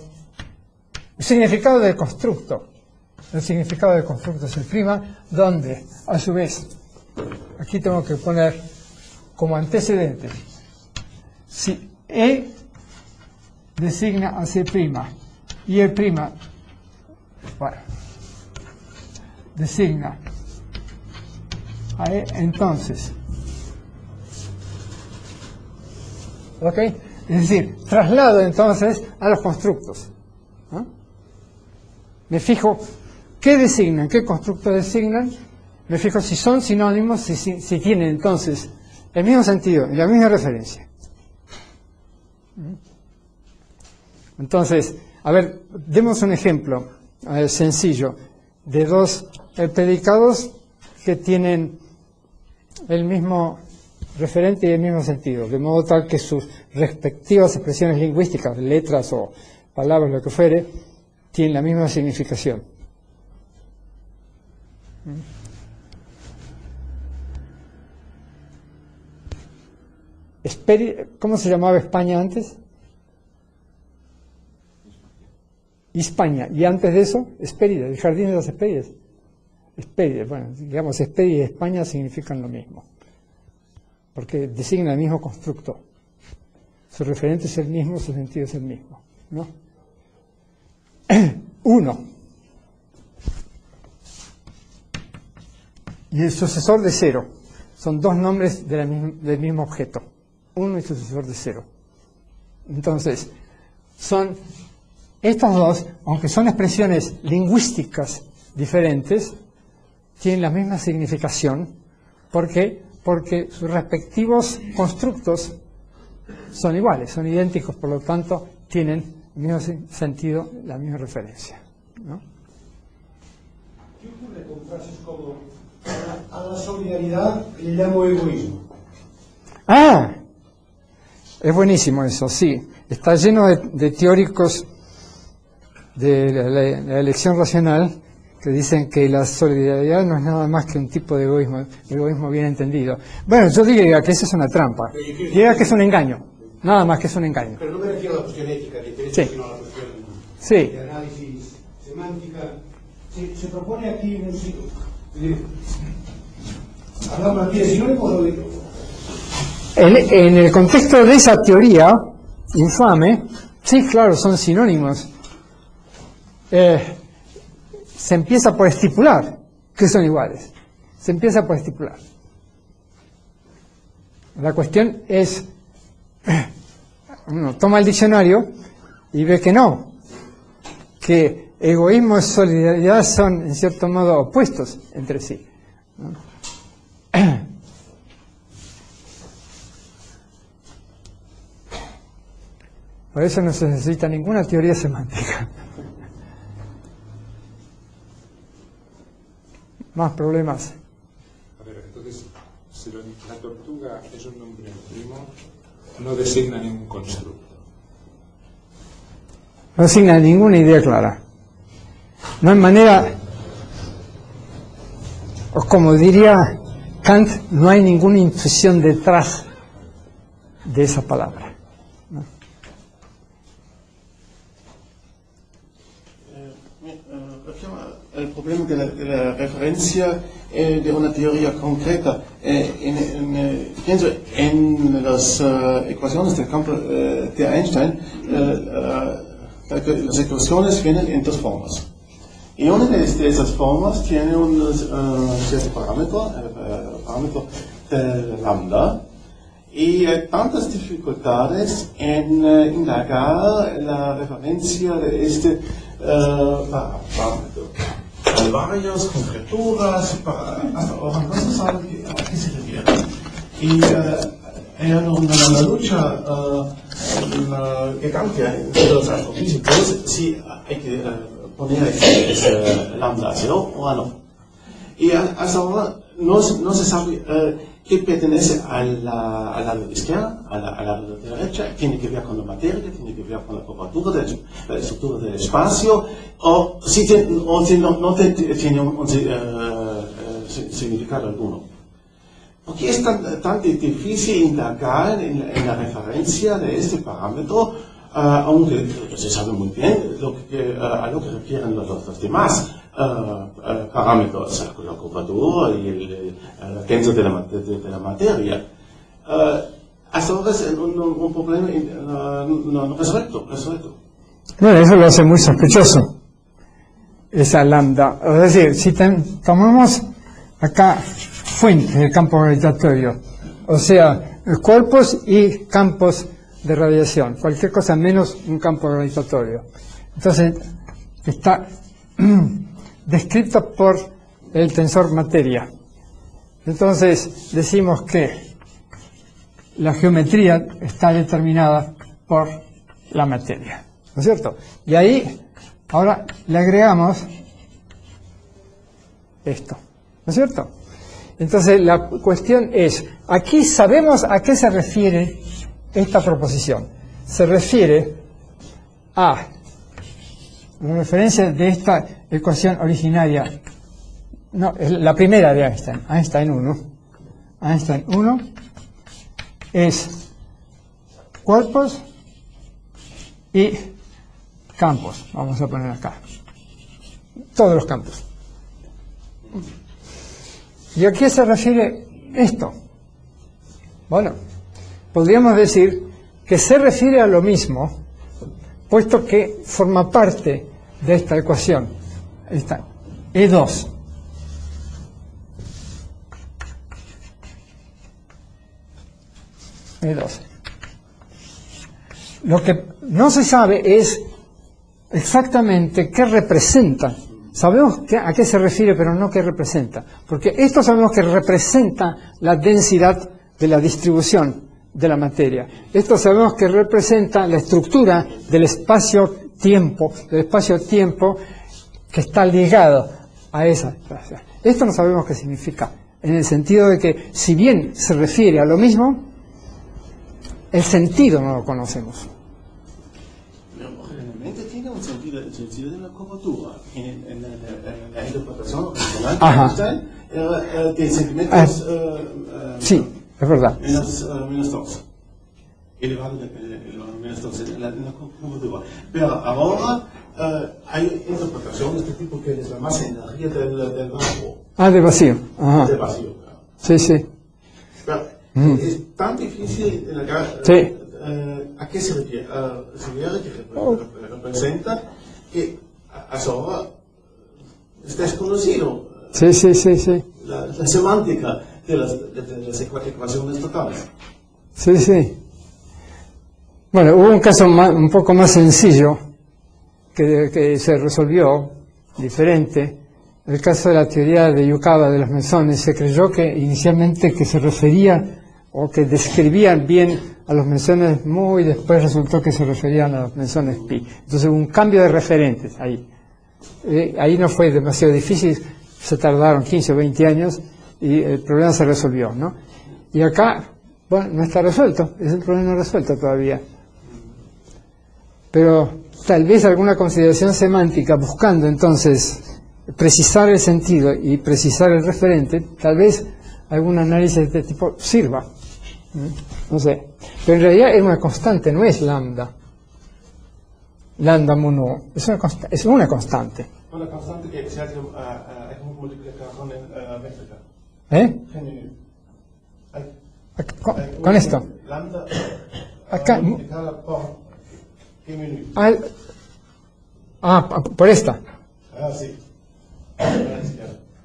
del constructo. El significado del constructo es el prima, donde, a su vez, aquí tengo que poner como antecedente, si E designa a C' y E', bueno, designa a E, entonces, ¿ok? Es decir, traslado entonces a los constructos, ¿no? Me fijo qué designan, qué constructos designan, me fijo si son sinónimos, si tienen entonces el mismo sentido y la misma referencia. Entonces, a ver, demos un ejemplo sencillo de dos predicados que tienen el mismo referente y el mismo sentido, de modo tal que sus respectivas expresiones lingüísticas, letras o palabras, lo que fuere, tienen la misma significación. ¿Cómo se llamaba España antes? Hispania. Y antes de eso, Hespérides, el jardín de las Hespérides. Hespérides, bueno, digamos, Hespérides y España significan lo mismo, porque designan el mismo constructo. Su referente es el mismo, su sentido es el mismo, ¿no? 1. Y el sucesor de 0. Son dos nombres del mismo objeto. 1 y sucesor de 0. Entonces, son estos dos, aunque son expresiones lingüísticas diferentes, tienen la misma significación. ¿Por qué? Porque sus respectivos constructos son iguales, son idénticos, por lo tanto, tienen el mismo sentido, la misma referencia, ¿no? ¿Qué ocurre con frases como a la solidaridad le llamo egoísmo? Ah, es buenísimo eso, sí. Está lleno de teóricos de la elección racional que dicen que la solidaridad no es nada más que un tipo de egoísmo bien entendido. Bueno, yo diría que eso es una trampa, diría que es un engaño, nada más que es un engaño. Pero no me refiero a la cuestión ética de interés, sino a la cuestión de análisis semántica. Se propone aquí un sitio. Hablamos aquí de sinónimos. En el contexto de esa teoría infame, sí, claro, son sinónimos. Se empieza por estipular que son iguales. Se empieza por estipular. La cuestión es, uno toma el diccionario y ve que no, que egoísmo y solidaridad son en cierto modo opuestos entre sí, ¿no? Por eso no se necesita ninguna teoría semántica. Más problemas. A ver, entonces, si la tortuga es un nombre primo, no designa ningún constructo. No designa ninguna idea clara. No hay manera, o como diría Kant, no hay ninguna intuición detrás de esa palabra, ¿no? El problema de la referencia de una teoría concreta. Pienso en las ecuaciones del campo de Einstein, las ecuaciones vienen en dos formas. Y una de esas formas tiene un cierto parámetro, el parámetro de lambda, y hay tantas dificultades en indagar la referencia de este parámetro. Hay varias conjeturas, hasta ahora no se sabe a qué se refiere. Y hay una lucha gigante entre los astrofísicos si hay que poner ese lambda 0 o no. Y hasta ahora no se sabe qué pertenece al lado izquierdo, al lado derecho, tiene que ver con la materia, tiene que ver con la curvatura, la estructura del espacio, o si no tiene un significado alguno. ¿Por qué es tan difícil indagar en la referencia de este parámetro, aunque se sabe muy bien a lo que refieren los demás parámetros, la curvatura y el tensor de la materia? Hasta ahora es un problema no resuelto. Bueno, eso lo hace muy sospechoso, esa lambda. Es decir, si tomamos acá fuentes del campo gravitatorio, o sea, cuerpos y campos de radiación, cualquier cosa menos un campo gravitatorio. Entonces, está descrito por el tensor materia. Entonces, decimos que la geometría está determinada por la materia, ¿no es cierto? Y ahí, ahora le agregamos esto, ¿no es cierto? Entonces la cuestión es, aquí sabemos a qué se refiere esta proposición. Se refiere a la referencia de esta ecuación originaria, no, es la primera de Einstein, Einstein 1. Einstein 1 es cuerpos y campos, vamos a poner acá, todos los campos. ¿Y a qué se refiere esto? Bueno, podríamos decir que se refiere a lo mismo, puesto que forma parte de esta ecuación, esta E2. E2. Lo que no se sabe es exactamente qué representa. Sabemos a qué se refiere, pero no qué representa. Porque esto sabemos que representa la densidad de la distribución de la materia. Esto sabemos que representa la estructura del espacio-tiempo, que está ligado a esa espacio. Esto no sabemos qué significa, en el sentido de que, si bien se refiere a lo mismo, el sentido no lo conocemos. Realmente tiene un sentido, el sentido de la curvatura. En la interpretación original de centímetros. Sí, es verdad. Menos 2. Elevado menos 2 en la curvatura. Pero ahora hay interpretaciones de este tipo que es la masa energía del vacío. Del vacío. Ajá. Del vacío, claro. Sí, sí. Pero es tan difícil sí. ¿A qué se refiere? Que representa que hasta ahora es desconocido. Sí. La semántica de las ecuaciones totales. Sí. Bueno, hubo un caso un poco más sencillo que se resolvió, diferente. El caso de la teoría de Yukawa de los mesones. Se creyó que inicialmente que se refería o que describían bien a los mesones mu, y después resultó que se referían a los mesones pi. Entonces hubo un cambio de referentes ahí. Ahí no fue demasiado difícil, se tardaron 15 o 20 años y el problema se resolvió, ¿no? Y acá, bueno, no está resuelto, es el problema no resuelto todavía. Pero tal vez alguna consideración semántica, buscando entonces precisar el sentido y precisar el referente, tal vez algún análisis de este tipo sirva. No sé. Pero en realidad es una constante, no es lambda. Lambda mu no. Es una constante. Una constante que se hace una multiplicación métrica. Con esto. Lambda Acá. multiplicada por qué minuto. Por esta. Sí.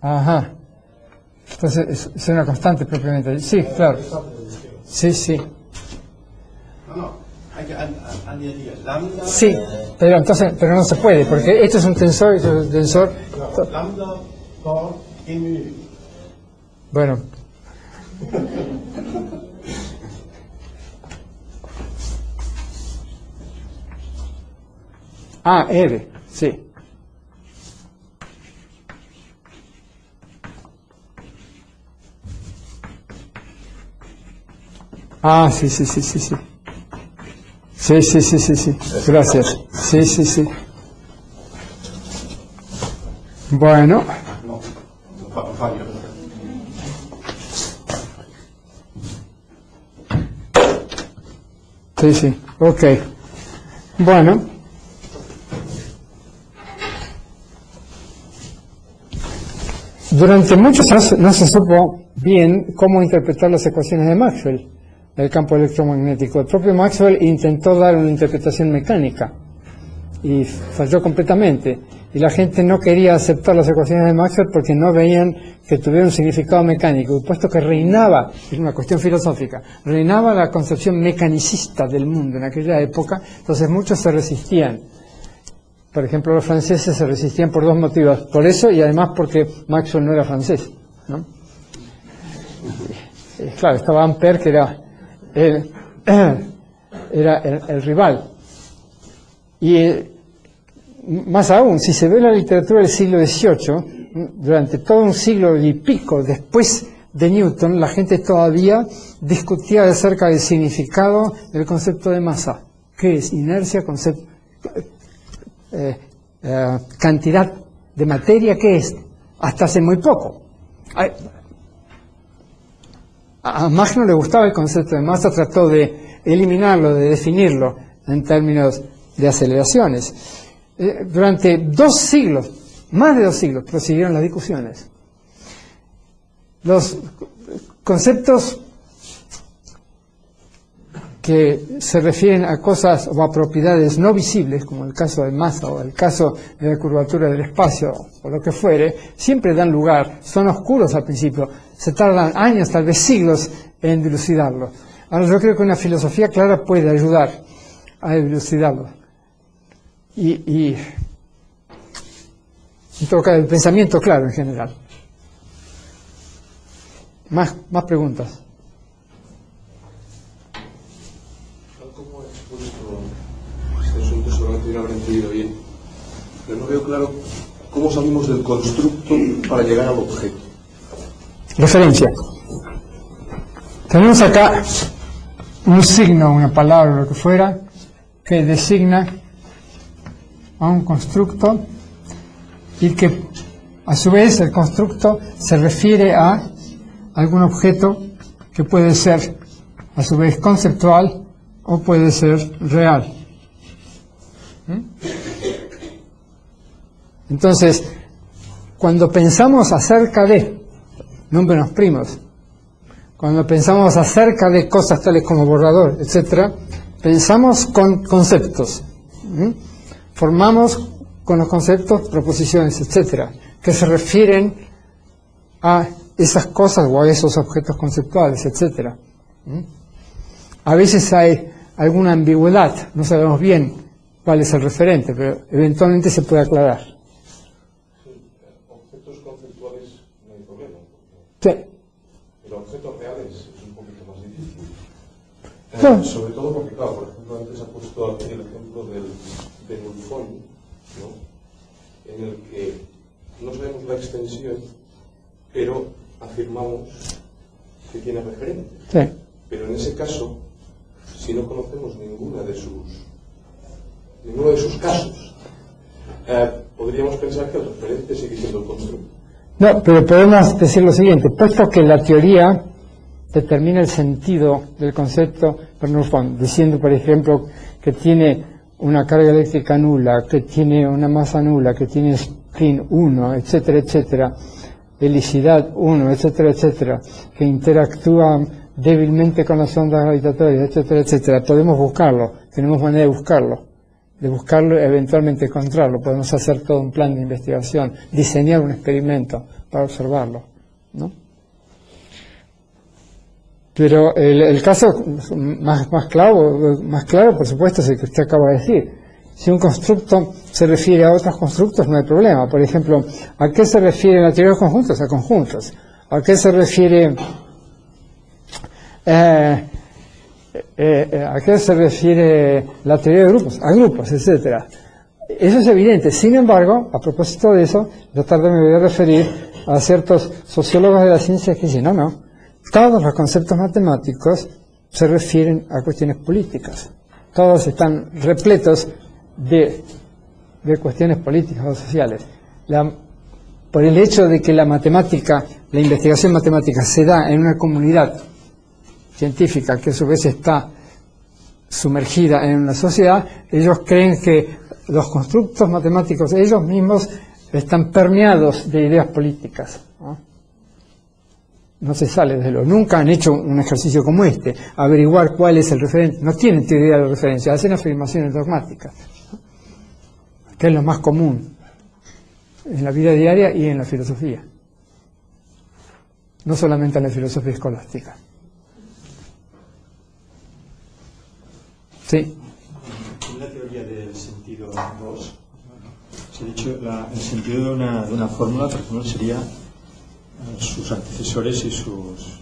Ajá. Entonces es una constante propiamente. Sí, claro. Sí. No, hay que añadir lambda. Sí, pero no se puede, porque este es un tensor y este es un tensor. Lambda por qué minuto. Bueno. R, sí. Sí. Sí. Gracias. Sí. Bueno. No, fallo. Sí, sí, ok. Bueno. Durante muchos años no se supo bien cómo interpretar las ecuaciones de Maxwell, del campo electromagnético. El propio Maxwell intentó dar una interpretación mecánica y falló completamente. Y la gente no quería aceptar las ecuaciones de Maxwell porque no veían que tuvieran un significado mecánico. Y puesto que reinaba, es una cuestión filosófica, reinaba la concepción mecanicista del mundo en aquella época, entonces muchos se resistían. Por ejemplo, los franceses se resistían por dos motivos. Por eso y además porque Maxwell no era francés, ¿no? Claro, estaba Ampère, que era el rival. Y más aún, si se ve la literatura del siglo XVIII, durante todo un siglo y pico después de Newton, la gente todavía discutía acerca del significado del concepto de masa. ¿Qué es inercia? Cantidad de materia, ¿qué es? Hasta hace muy poco. A Mach no le gustaba el concepto de masa, trató de eliminarlo, de definirlo en términos de aceleraciones. Durante 2 siglos, más de 2 siglos, prosiguieron las discusiones. Los conceptos que se refieren a cosas o a propiedades no visibles, como el caso de masa o el caso de la curvatura del espacio o lo que fuere, siempre dan lugar, son oscuros al principio, se tardan años, tal vez siglos, en dilucidarlo. Ahora yo creo que una filosofía clara puede ayudar a dilucidarlo. Y toca el pensamiento claro en general. Más preguntas. ¿Cómo ha expuesto este asunto? Seguramente no habré entendido bien, pero no veo claro cómo salimos del constructo para llegar al objeto. Referencia. Tenemos acá un signo, una palabra, lo que fuera, que designa a un constructo y que a su vez el constructo se refiere a algún objeto que puede ser a su vez conceptual o puede ser real. Entonces, cuando pensamos acerca de números primos, cuando pensamos acerca de cosas tales como borrador, etcétera, pensamos con conceptos. Formamos con los conceptos proposiciones, etcétera, que se refieren a esas cosas o a esos objetos conceptuales, etcétera. A veces hay alguna ambigüedad, no sabemos bien cuál es el referente, pero eventualmente se puede aclarar. Sí, objetos conceptuales no hay problema. Sí. Pero objetos reales es un poquito más difícil. No. Sobre todo porque, claro, por ejemplo, antes ha puesto aquí el ejemplo del Ulfón, ¿no? En el que no sabemos la extensión, pero afirmamos que tiene referente. Sí. Pero en ese caso, si no conocemos ninguno de sus casos, podríamos pensar que el referente sigue siendo el constructo. No, pero podemos decir lo siguiente, puesto que la teoría determina el sentido del concepto Bernoulli, diciendo, por ejemplo, que tiene una carga eléctrica nula, que tiene una masa nula, que tiene spin 1, etcétera, etcétera, helicidad 1, etcétera, etcétera, que interactúa débilmente con las ondas gravitatorias, etcétera, etcétera. Podemos buscarlo, tenemos manera de buscarlo y eventualmente encontrarlo. Podemos hacer todo un plan de investigación, diseñar un experimento para observarlo, ¿no? Pero el caso más claro, por supuesto, es el que usted acaba de decir. Si un constructo se refiere a otros constructos, no hay problema. Por ejemplo, ¿a qué se refiere la teoría de conjuntos? A conjuntos. ¿A qué se refiere la teoría de grupos? A grupos, etcétera. Eso es evidente. Sin embargo, a propósito de eso, yo tarde me voy a referir a ciertos sociólogos de la ciencia que dicen, no, todos los conceptos matemáticos se refieren a cuestiones políticas. Todos están repletos de cuestiones políticas o sociales. Por el hecho de que la investigación matemática se da en una comunidad científica que a su vez está sumergida en una sociedad, ellos creen que los constructos matemáticos ellos mismos están permeados de ideas políticas, ¿no? No se sale de lo. Nunca han hecho un ejercicio como este, averiguar cuál es el referente. No tienen teoría de referencia, hacen afirmaciones dogmáticas, ¿no? Que es lo más común en la vida diaria y en la filosofía. No solamente en la filosofía escolástica. Sí. En la teoría del sentido 2, se ha dicho el sentido de una fórmula, por ejemplo, sería sus antecesores y sus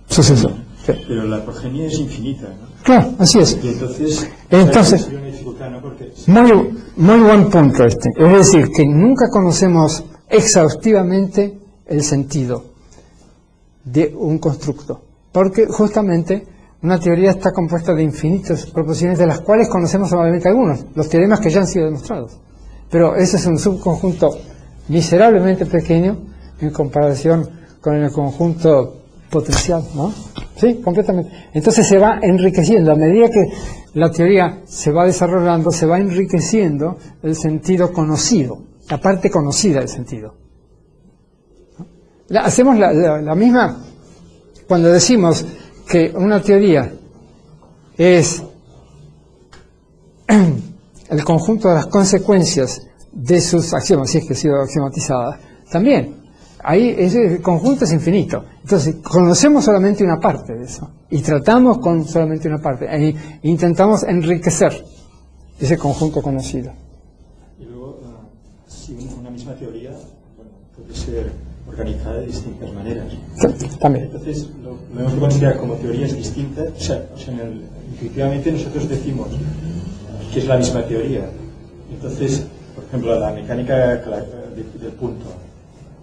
sucesores. Sí. Pero la progenie es infinita, ¿no? Claro, así es. Y entonces sería una dificultad, ¿no? Porque muy buen punto este. Es decir, que nunca conocemos exhaustivamente el sentido de un constructo, porque justamente una teoría está compuesta de infinitas proposiciones, de las cuales conocemos solamente algunos, los teoremas que ya han sido demostrados. Pero ese es un subconjunto miserablemente pequeño en comparación con el conjunto potencial, ¿no? Sí, completamente. Entonces se va enriqueciendo, a medida que la teoría se va desarrollando, se va enriqueciendo el sentido conocido, la parte conocida del sentido. Hacemos la misma cuando decimos que una teoría es el conjunto de las consecuencias de sus axiomas, si es que ha sido axiomatizada. También, ahí ese conjunto es infinito. Entonces, conocemos solamente una parte de eso y tratamos con solamente una parte e intentamos enriquecer ese conjunto conocido. Y luego, si una misma teoría, bueno, puede ser organizada de distintas maneras. También. Entonces, lo hemos de considerar como teorías distintas. O sea intuitivamente nosotros decimos que es la misma teoría. Entonces, por ejemplo, la mecánica del punto,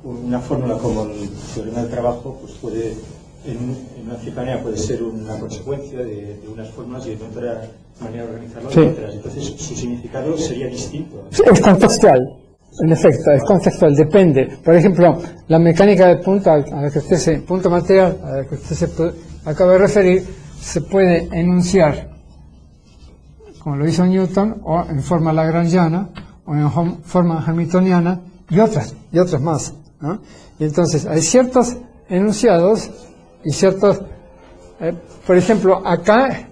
una fórmula como el teorema del trabajo, pues puede, en una cierta manera, puede ser una consecuencia de unas fórmulas y de otra manera de organizarlo de otras. Entonces, su significado sería distinto. Sí, es contextual. En efecto, es contextual, depende. Por ejemplo, la mecánica del punto a la que usted punto material a la que usted se acaba de referir, se puede enunciar como lo hizo Newton, o en forma lagrangiana, o en forma hamiltoniana, y otras más, ¿no? Y entonces hay ciertos enunciados y ciertos, por ejemplo, acá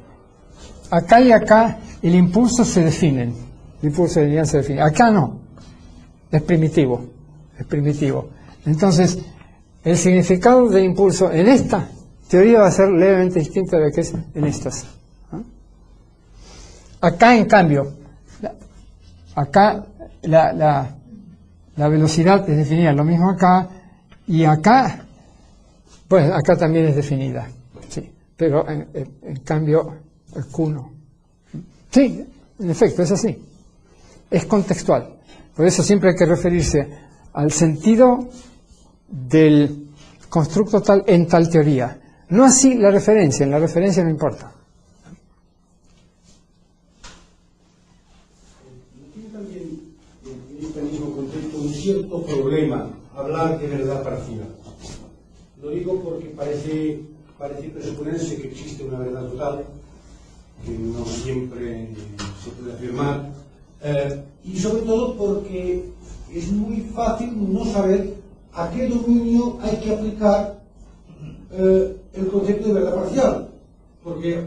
y acá el impulso se definen, el impulso de lineal se define, acá no. Es primitivo. Entonces, el significado del impulso en esta teoría va a ser levemente distinto de lo que es en estas, ¿no? Acá, en cambio, acá la velocidad es definida, lo mismo acá, y acá, pues acá también es definida, sí, pero en cambio el Q no. Sí, en efecto, es así. Es contextual. Por eso siempre hay que referirse al sentido del constructo tal en tal teoría. No así la referencia, en la referencia no importa. Tiene también en este mismo contexto un cierto problema hablar de verdad parcial. Lo digo porque parece presuponerse que existe una verdad total, que no siempre se puede afirmar. Y sobre todo porque es muy fácil no saber a qué dominio hay que aplicar el concepto de verdad parcial, porque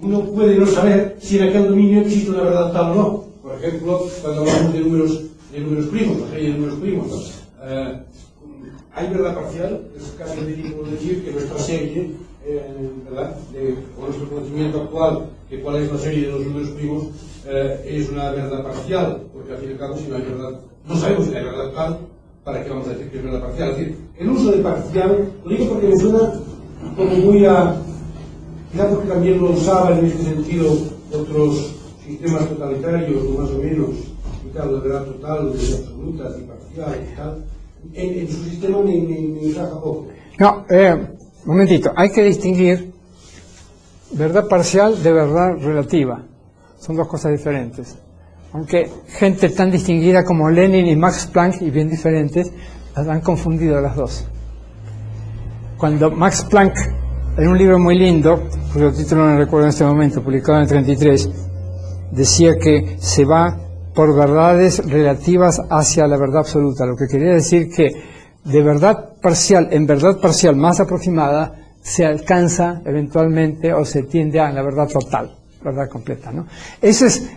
uno puede no saber si en aquel dominio existe una verdad tal o no. Por ejemplo, cuando hablamos de números primos, la serie de números primos, hay verdad parcial. Es casi ridículo decir que nuestra serie, ¿verdad?, con nuestro conocimiento actual, que cuál es la serie de los números primos, es una verdad parcial, porque al fin y al cabo, si no hay verdad, no sabemos si hay verdad tal, ¿para qué vamos a decir que es verdad parcial? Es decir, el uso de parcial, lo digo porque me suena como muy a, quizá porque también lo usaban en este sentido otros sistemas totalitarios, más o menos, y tal, la verdad total, de absolutas y parcial y tal. En su sistema me encaja poco. No, momentito, hay que distinguir verdad parcial de verdad relativa. Son dos cosas diferentes. Aunque gente tan distinguida como Lenin y Max Planck, y bien diferentes, las han confundido las dos. Cuando Max Planck en un libro muy lindo, cuyo título no recuerdo en este momento, publicado en el 33, decía que se va por verdades relativas hacia la verdad absoluta, lo que quería decir que de verdad parcial en verdad parcial más aproximada se alcanza eventualmente o se tiende a la verdad total, verdad completa, ¿no? Esa es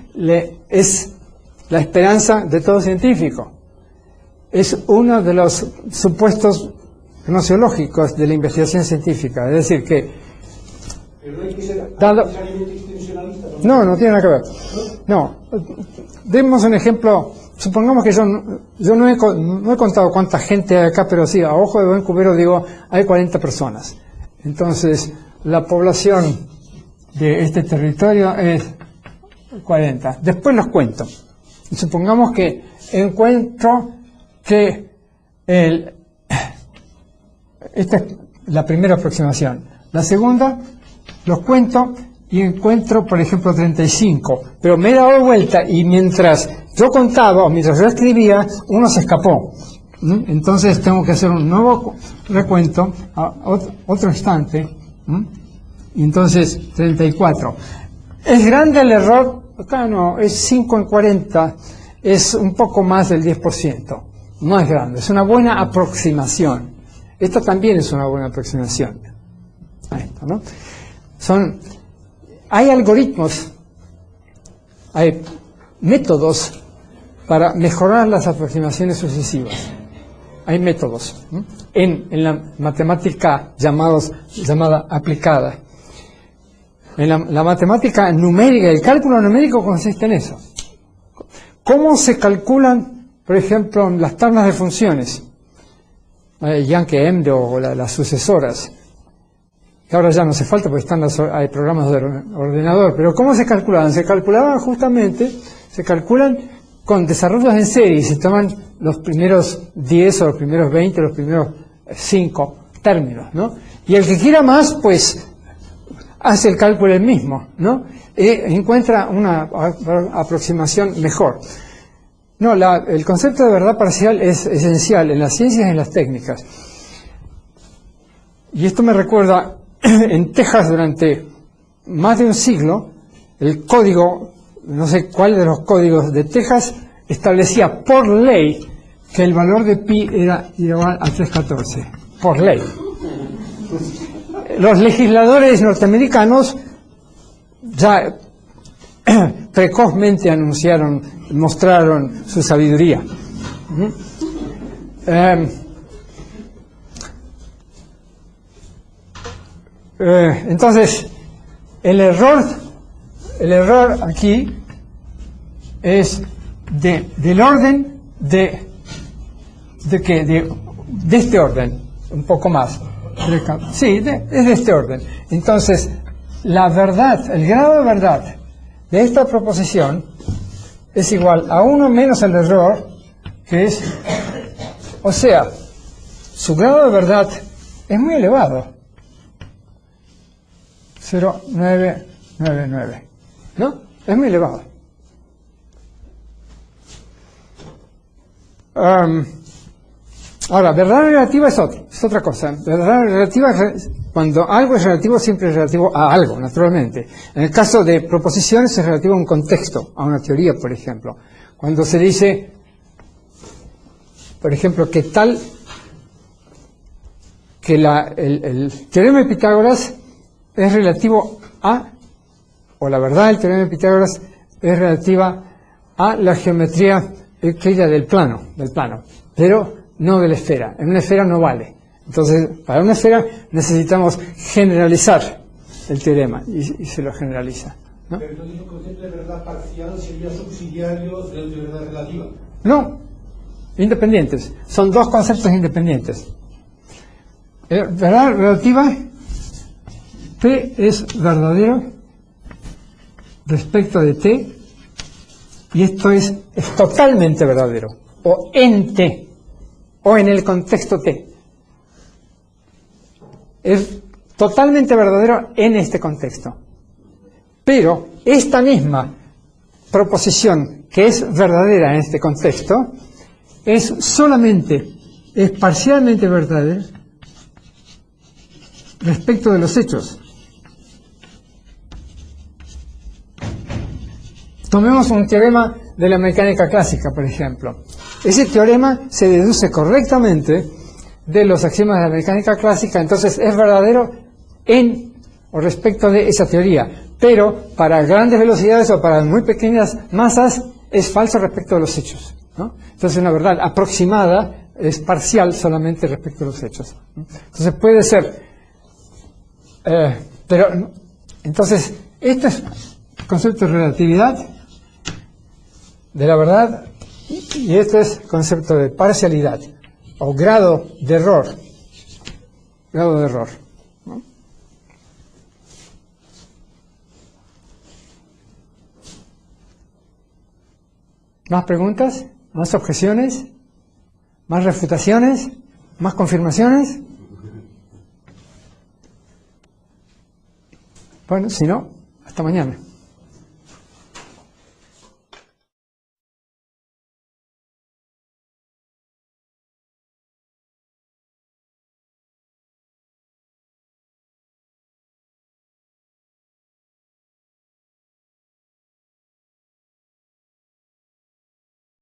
la esperanza de todo científico. Es uno de los supuestos gnoseológicos de la investigación científica, es decir que Pero no hay que ser dado, necesariamente extensionalista. no tiene nada que ver. No, demos un ejemplo. Supongamos que yo no he contado cuánta gente hay acá, pero sí, a ojo de buen cubero digo, hay 40 personas. Entonces, la población de este territorio es 40. Después los cuento. Supongamos que encuentro que esta es la primera aproximación. La segunda, los cuento y encuentro, por ejemplo, 35. Pero me he dado vuelta y mientras yo contaba o mientras yo escribía, uno se escapó. Entonces tengo que hacer un nuevo recuento a otro instante. Y entonces 34. ¿Es grande el error? Acá no, es 5 en 40, es un poco más del 10%. No es grande, es una buena aproximación. Esta también es una buena aproximación. A esto, ¿no? Hay algoritmos, hay métodos para mejorar las aproximaciones sucesivas. Hay métodos en la matemática llamada aplicada. En la matemática numérica, el cálculo numérico consiste en eso. ¿Cómo se calculan, por ejemplo, las tablas de funciones? Yankee Emde o las sucesoras, que ahora ya no hace falta porque hay programas de ordenador, pero ¿cómo se calculaban? Se calculaban se calculan con desarrollos en serie, se toman los primeros 10 o los primeros 20 o los primeros 5 términos, ¿no? Y el que quiera más, pues, hace el cálculo él mismo, ¿no? Encuentra una aproximación mejor. No, el concepto de verdad parcial es esencial en las ciencias y en las técnicas. Y esto me recuerda, en Texas durante más de un siglo, el código, no sé cuál de los códigos de Texas, establecía por ley que el valor de pi era igual a 314. Por ley. Los legisladores norteamericanos ya precozmente mostraron su sabiduría. Entonces, el error aquí es del orden de este orden, un poco más. Sí, es de este orden. Entonces, la verdad, el grado de verdad de esta proposición es igual a 1 menos el error, que es, o sea, su grado de verdad es muy elevado. 0,999, ¿no? Es muy elevado. Ahora, verdad relativa es otra cosa. Verdad relativa, cuando algo es relativo, siempre es relativo a algo, naturalmente. En el caso de proposiciones es relativo a un contexto, a una teoría, por ejemplo. Cuando se dice, por ejemplo, que el teorema de Pitágoras es relativo a, o la verdad del teorema de Pitágoras es relativa a la geometría euclídea del plano, pero no de la esfera. En una esfera no vale. Entonces, para una esfera necesitamos generalizar el teorema y se lo generaliza, ¿no? Pero entonces el concepto de verdad parcial sería subsidiario del de verdad relativa. No, independientes. Son dos conceptos independientes. Verdad relativa, P es verdadero respecto de T, y esto es totalmente verdadero, o en T, o en el contexto T. Es totalmente verdadero en este contexto. Pero esta misma proposición que es verdadera en este contexto es parcialmente verdadera respecto de los hechos. Tomemos un teorema de la mecánica clásica, por ejemplo. Ese teorema se deduce correctamente de los axiomas de la mecánica clásica, entonces es verdadero en o respecto de esa teoría, pero para grandes velocidades o para muy pequeñas masas es falso respecto de los hechos, ¿no? Entonces una verdad aproximada es parcial solamente respecto a los hechos, ¿no? Entonces puede ser, pero entonces este es el concepto de relatividad de la verdad y este es el concepto de parcialidad o grado de error, ¿no? ¿Más preguntas? ¿Más objeciones? ¿Más refutaciones? ¿Más confirmaciones? Bueno, si no, hasta mañana.